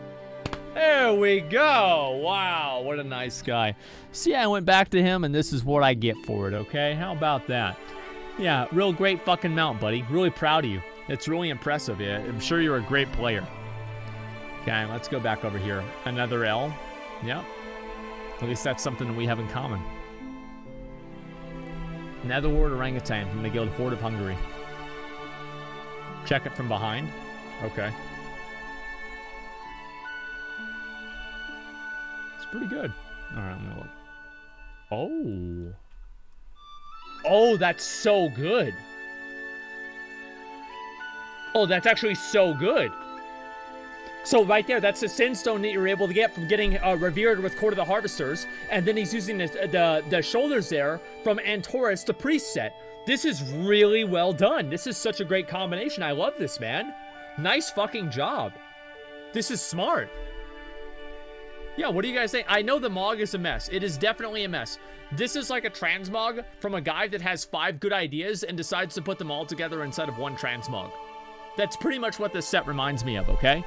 There we go. Wow, what a nice guy. See, I went back to him, and this is what I get for it, okay? How about that? Yeah, real great fucking mount, buddy. Really proud of you. It's really impressive. Yeah, I'm sure you're a great player. Okay, let's go back over here. Another L. Yep. At least that's something that we have in common. Netherlord Orangutan from the guild Horde of Hungary. Check it from behind. Okay. It's pretty good. All right, I'm gonna look. Oh. Oh, that's so good. Oh, that's actually so good. So right there, that's the Sinstone that you're able to get from getting revered with Court of the Harvesters, and then he's using the shoulders there from Antorus, the priest set. This is really well done. This is such a great combination. I love this, man. Nice fucking job. This is smart. Yeah, what do you guys think? I know the Mog is a mess. It is definitely a mess. This is like a transmog from a guy that has 5 good ideas and decides to put them all together inside of one transmog. That's pretty much what this set reminds me of, okay?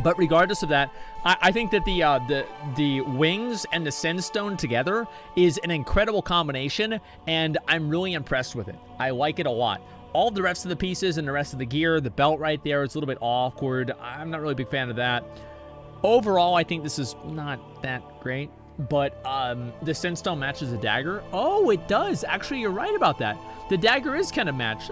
But regardless of that, I think that the wings and the Sinstone together is an incredible combination, and I'm really impressed with it. I like it a lot. All the rest of the pieces and the rest of the gear, the belt right there, it's a little bit awkward. I'm not really a big fan of that. Overall, I think this is not that great, but the Sinstone matches the dagger. Oh, it does. Actually, you're right about that. The dagger is kind of matched.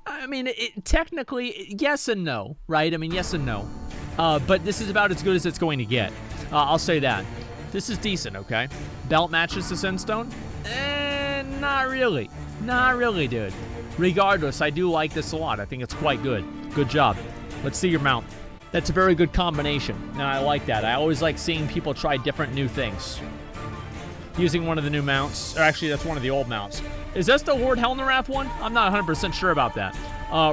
I mean, technically, yes and no, right? I mean, yes and no. But this is about as good as it's going to get. I'll say that. This is decent, okay? Belt matches the Sinstone? Not really. Not really, dude. Regardless, I do like this a lot. I think it's quite good. Good job. Let's see your mount. That's a very good combination, and I like that. I always like seeing people try different new things. Using one of the new mounts, or actually, that's one of the old mounts. Is that the Lord Helnerath one? I'm not 100% sure about that.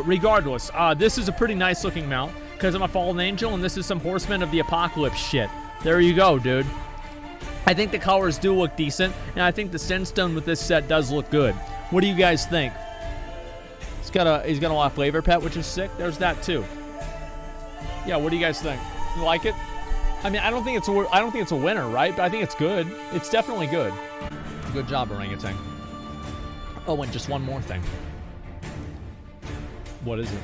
Regardless, this is a pretty nice looking mount, because I'm a fallen angel, and this is some Horsemen of the Apocalypse shit. There you go, dude. I think the colors do look decent, and I think the Sinstone with this set does look good. What do you guys think? He's got a lot of flavor pet, which is sick. There's that too. Yeah, what do you guys think? You like it? I mean, I don't think it's a winner, right? But I think it's good. It's definitely good. Good job, Orangutan. Oh, and just one more thing. What is it?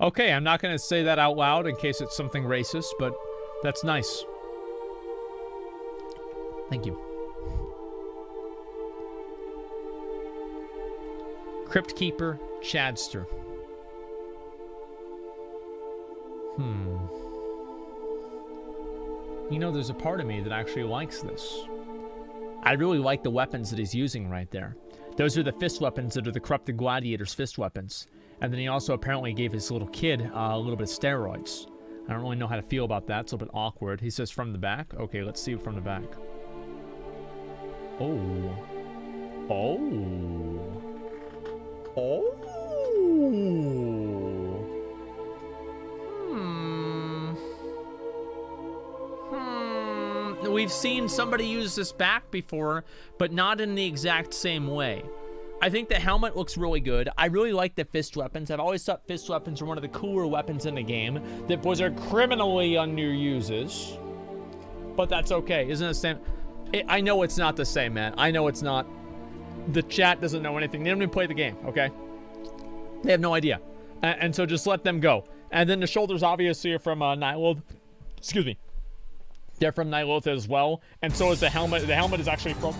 Okay, I'm not going to say that out loud in case it's something racist, but that's nice. Thank you. Crypt Keeper Chadster. You know, there's a part of me that actually likes this. I really like the weapons that he's using right there. Those are the fist weapons that are the Corrupted Gladiator's fist weapons. And then he also apparently gave his little kid a little bit of steroids. I don't really know how to feel about that. It's a little bit awkward. He says from the back. Okay, let's see from the back. Oh. Oh. Oh. We've seen somebody use this back before, but not in the exact same way. I think the helmet looks really good. I really like the fist weapons. I've always thought fist weapons are one of the cooler weapons in the game that Blizzard criminally underuses. But that's okay. Isn't it the same? I know it's not the same, man. I know it's not. The chat doesn't know anything. They don't even play the game, okay? They have no idea. And so just let them go. And then the shoulders obviously are from Nyloth. Excuse me. They're from Nyloth as well. And so is the helmet. The helmet is actually from...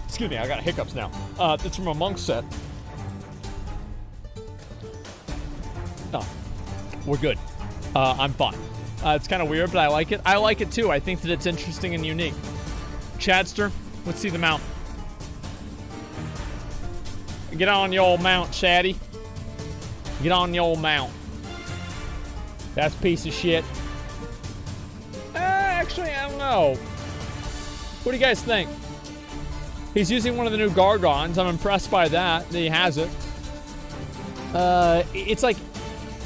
Excuse me, I got hiccups now. It's from a monk set. Oh, we're good. I'm fine. It's kind of weird, but I like it. I like it too. I think that it's interesting and unique. Chadster, let's see the mount. Get on the old mount, Shaddy. Get on the old mount. That's a piece of shit. Actually, I don't know. What do you guys think? He's using one of the new Gargons. I'm impressed by that he has it. It's like...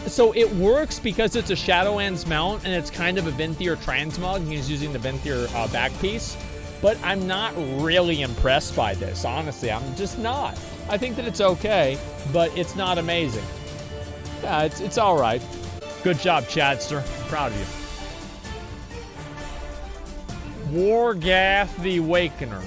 So it works because it's a Shadowlands mount, and it's kind of a Venthyr transmog, and he's using the Venthyr back piece. But I'm not really impressed by this, honestly. I'm just not. I think that it's okay, but it's not amazing. Yeah, it's all right. Good job, Chadster. Proud of you. Wargath the Awakener.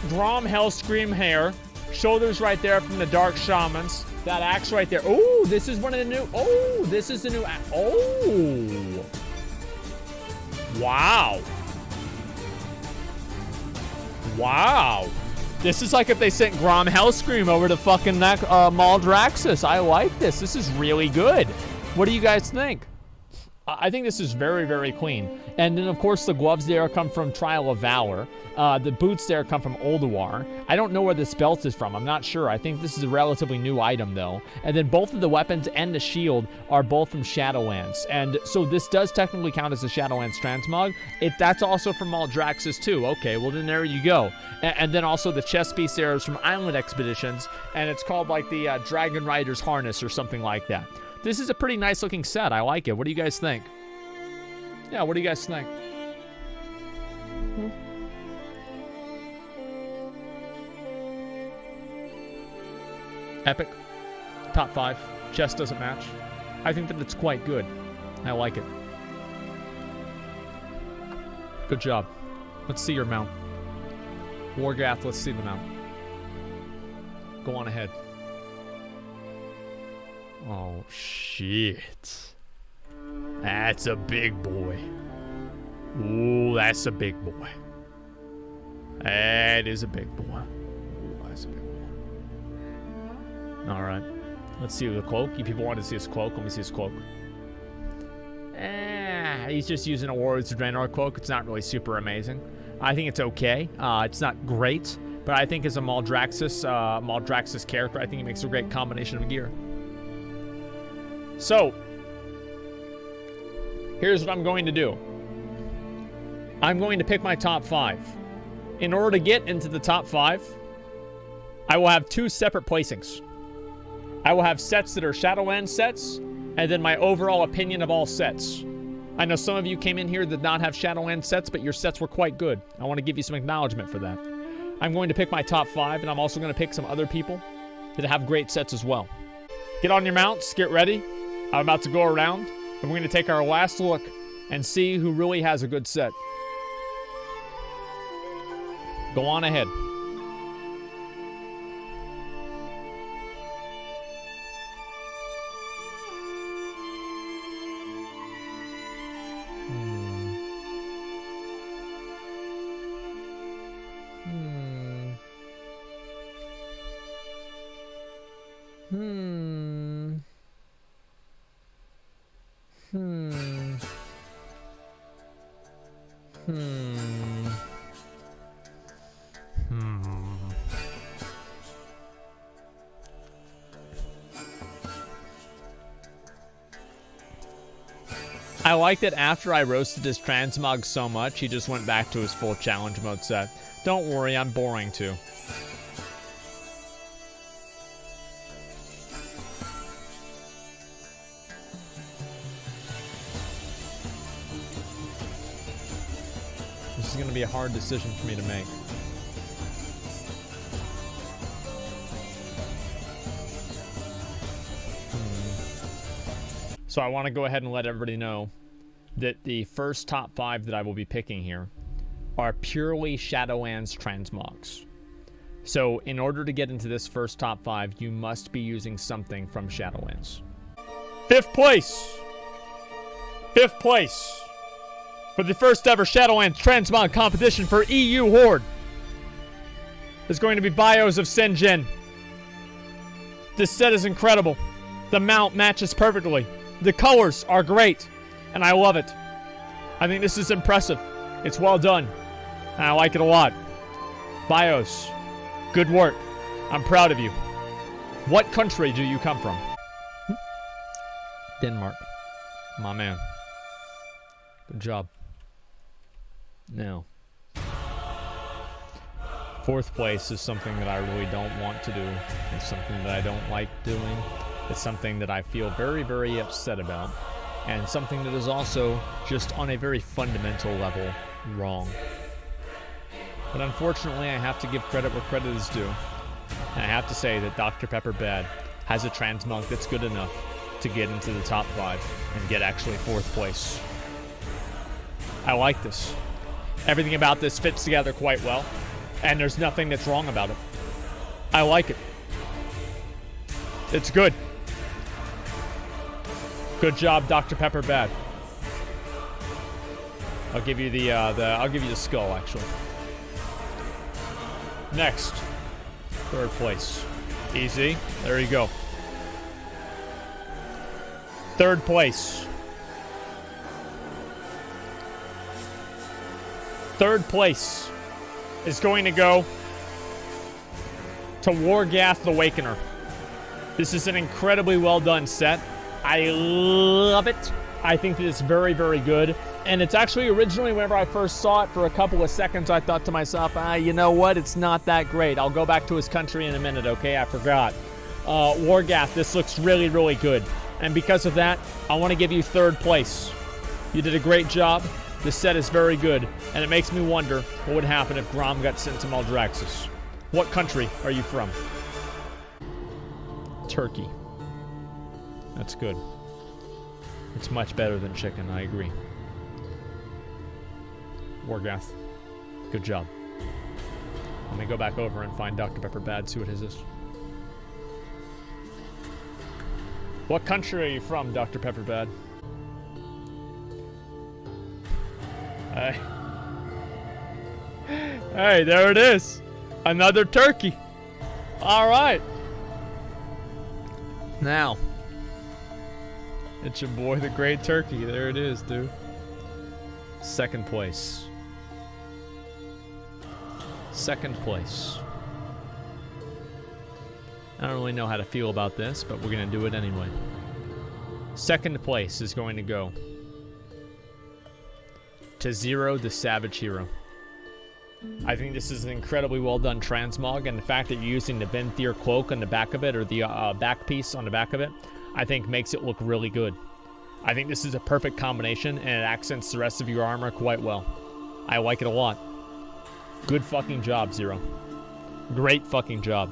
Grom Hellscream hair. Shoulders right there from the Dark Shamans. That axe right there. Oh, this is one of the new... Oh, this is the new... Oh. Wow. Wow. This is like if they sent Grom Hellscream over to fucking Maldraxxus. I like this. This is really good. What do you guys think? I think this is very, very clean. And then, of course, the gloves there come from Trial of Valor. The boots there come from Ulduar. I don't know where this belt is from. I'm not sure. I think this is a relatively new item, though. And then both of the weapons and the shield are both from Shadowlands. And so this does technically count as a Shadowlands transmog. That's also from Maldraxxus, too. Okay, well, then there you go. And then also the chest piece there is from Island Expeditions. And it's called, like, the Dragon Rider's Harness or something like that. This is a pretty nice looking set. I like it. What do you guys think? Yeah, what do you guys think? Epic. Top 5. Chest doesn't match. I think that it's quite good. I like it. Good job. Let's see your mount. Wargath, let's see the mount. Go on ahead. Oh, shit. That's a big boy. Ooh, that's a big boy. That is a big boy. Ooh, that's a big boy. Alright. Let's see the cloak. You people want to see his cloak? Let me see his cloak. He's just using a Warriors of Draenor cloak. It's not really super amazing. I think it's okay. It's not great. But I think as a Maldraxxus character, I think he makes a great combination of gear. So, here's what I'm going to do. I'm going to pick my top 5. In order to get into the top 5, I will have 2 separate placings. I will have sets that are Shadowlands sets, and then my overall opinion of all sets. I know some of you came in here that did not have Shadowlands sets, but your sets were quite good. I want to give you some acknowledgement for that. I'm going to pick my top 5, and I'm also going to pick some other people that have great sets as well. Get on your mounts, get ready. I'm about to go around, and we're going to take our last look and see who really has a good set. Go on ahead. I like that after I roasted his transmog so much, he just went back to his full challenge mode set. Don't worry, I'm boring too. going to be a hard decision for me to make. So I want to go ahead and let everybody know that the first top 5 that I will be picking here are purely Shadowlands transmogs. So in order to get into this first top 5, you must be using something from Shadowlands. 5th place! 5th place for the first ever Shadowlands transmog competition for EU HORDE is going to be Bios of Sinjin. This set is incredible. The mount matches perfectly. The colors are great, and I love it. I think this is impressive. It's well done, and I like it a lot. Bios, good work. I'm proud of you. What country do you come from? Denmark. My man. Good job. Now, 4th place is something that I really don't want to do. It's something that I don't like doing. It's something that I feel very, very upset about. And something that is also just on a very fundamental level wrong. But unfortunately, I have to give credit where credit is due. And I have to say that Dr. Pepper Bad has a transmog that's good enough to get into the top 5 and get actually 4th place. I like this. Everything about this fits together quite well, and there's nothing that's wrong about it. I like it. It's good. Good job, Dr. Pepper Bad. I'll give you the skull, actually. Next, 3rd place. Easy. There you go. 3rd place. 3rd place is going to go to Wargath the Awakener. This is an incredibly well done set. I love it. I think that it's very, very good. And it's actually originally, whenever I first saw it, for a couple of seconds, I thought to myself, you know what? It's not that great. I'll go back to his country in a minute, okay? I forgot. Wargath, this looks really, really good. And because of that, I want to give you 3rd place. You did a great job. This set is very good. And it makes me wonder what would happen if Grom got sent to Maldraxxus. What country are you from? Turkey. That's good. It's much better than chicken, I agree. Wargath, good job. Let me go back over and find Dr. Pepper Bad, see what his is. What country are you from, Dr. Pepper Bad? Hey. Hey, there it is. Another turkey. All right. Now, it's your boy, the Great Turkey. There it is, dude. 2nd place. 2nd place. I don't really know how to feel about this, but we're going to do it anyway. 2nd place is going to go to Zero the Savage Hero. I think this is an incredibly well done transmog, and the fact that you're using the Venthyr cloak on the back of it, or the back piece on the back of it, I think makes it look really good. I think this is a perfect combination, and it accents the rest of your armor quite well. I like it a lot. Good fucking job, Zero. Great fucking job.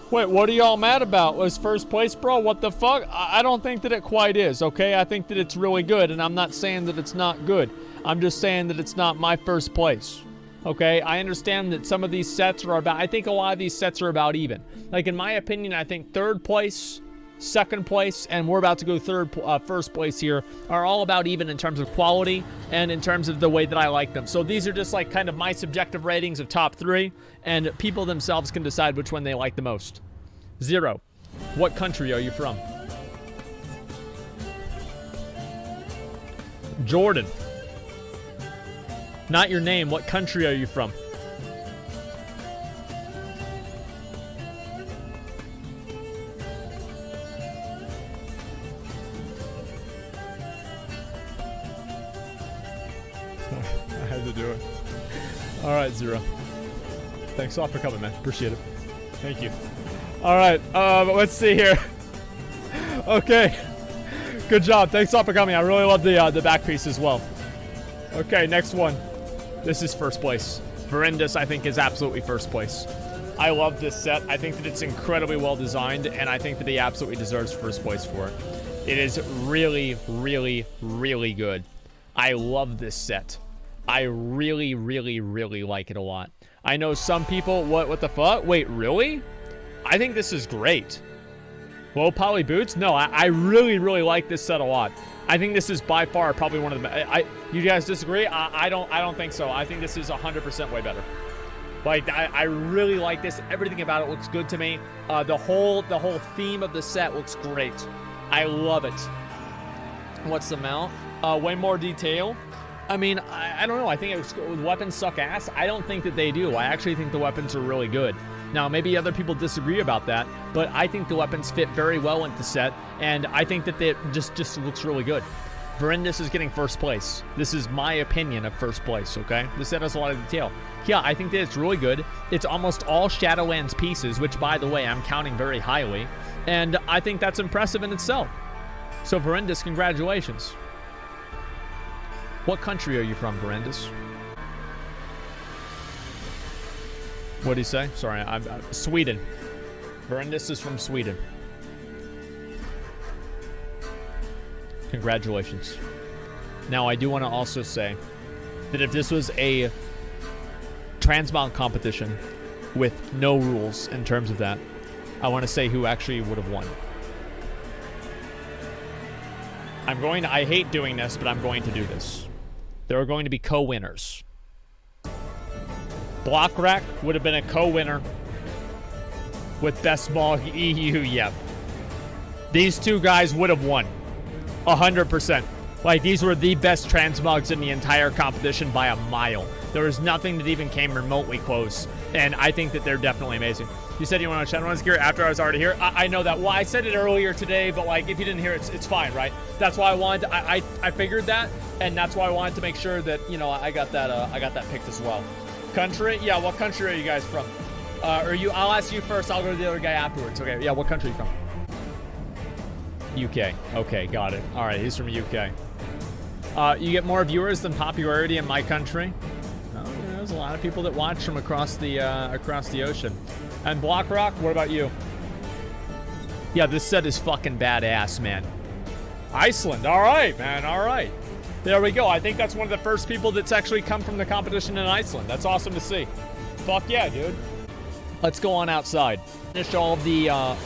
Wait, what are y'all mad about? Was 1st place, bro? What the fuck? I don't think that it quite is, okay? I think that it's really good, and I'm not saying that it's not good. I'm just saying that it's not my 1st place, okay? I understand that some of these sets are about... I think a lot of these sets are about even. Like, in my opinion, I think 3rd place, 2nd place, and we're about to go 1st place here, are all about even in terms of quality and in terms of the way that I like them. So these are just like kind of my subjective ratings of top 3, and people themselves can decide which one they like the most. Zero, what country are you from? Jordan. Not your name, what country are you from? I had to do it. All right, Zero. Thanks a lot for coming, man. Appreciate it. Thank you. All right, let's see here. Okay. Good job. Thanks a lot for coming. I really love the back piece as well. Okay, next one. This is first place. Verendus, I think, is absolutely first place. I love this set. I think that it's incredibly well designed, and I think that he absolutely deserves first place for it. It is really, really, really good. I love this set. I really, really, really like it a lot. I know some people, what the fuck? Wait, really? I think this is great. Low poly boots? No, I really, really like this set a lot. I think this is by far probably one of the best. You guys disagree? I don't think so. I think this is 100% way better. Like, I really like this. Everything about it looks good to me. The whole theme of the set looks great. I love it. What's the mount? Way more detail. I mean, I don't know. I think weapons suck ass. I don't think that they do. I actually think the weapons are really good. Now, maybe other people disagree about that, but I think the weapons fit very well into the set, and I think that it just looks really good. Verendus is getting first place. This is my opinion of first place, okay? This set has a lot of detail. Yeah, I think that it's really good. It's almost all Shadowlands pieces, which, by the way, I'm counting very highly, and I think that's impressive in itself. So, Verendus, congratulations. What country are you from, Verendus? What did he say? Sorry, I'm Sweden. Verendus is from Sweden. Congratulations. Now, I do want to also say that if this was a transmog competition with no rules in terms of that, I want to say who actually would have won. I hate doing this, but I'm going to do this. There are going to be co-winners. Blockrack would have been a co-winner with Best Mog EU, yep. These two guys would have won. 100%. Like, these were the best transmogs in the entire competition by a mile. There was nothing that even came remotely close, and I think that they're definitely amazing. You said you want to Shadowlands gear after I was already here. I know that. Well, I said it earlier today, but, like, if you didn't hear it, it's fine, right? That's why I wanted to, I figured that, and that's why I wanted to make sure that, you know, I got that picked as well. Country? Yeah, what country are you guys from? I'll ask you first, I'll go to the other guy afterwards. Okay, yeah, what country are you from? UK. Okay, got it. All right, he's from UK. You get more viewers than popularity in my country. There's a lot of people that watch from across the ocean. And Blockrock, what about you? Yeah, this set is fucking badass, man. Iceland. All right, man. All right. There we go. I think that's one of the first people that's actually come from the competition in Iceland. That's awesome to see. Fuck yeah, dude. Let's go on outside. Finish all of the,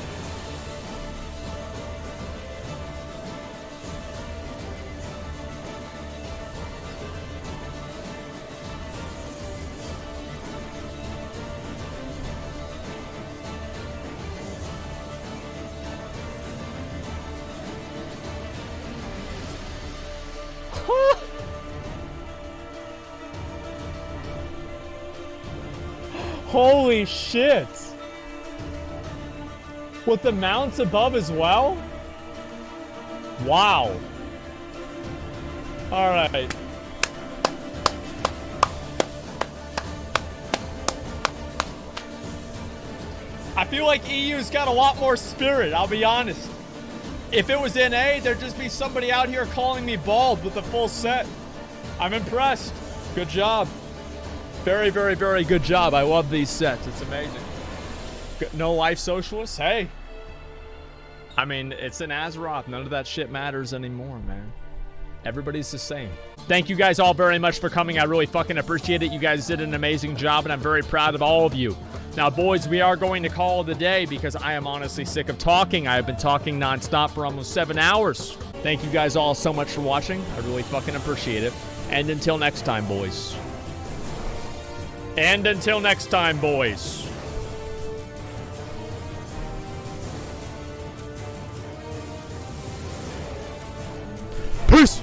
Holy shit! With the mounts above as well? Wow. Alright. I feel like EU's got a lot more spirit, I'll be honest. If it was NA, there'd just be somebody out here calling me bald with a full set. I'm impressed. Good job. Very, very, very good job. I love these sets. It's amazing. No life socialists? Hey. I mean, it's an Azeroth. None of that shit matters anymore, man. Everybody's the same. Thank you guys all very much for coming. I really fucking appreciate it. You guys did an amazing job, and I'm very proud of all of you. Now, boys, we are going to call it a day because I am honestly sick of talking. I have been talking nonstop for almost 7 hours. Thank you guys all so much for watching. I really fucking appreciate it. And until next time, boys. And until next time, boys. Peace!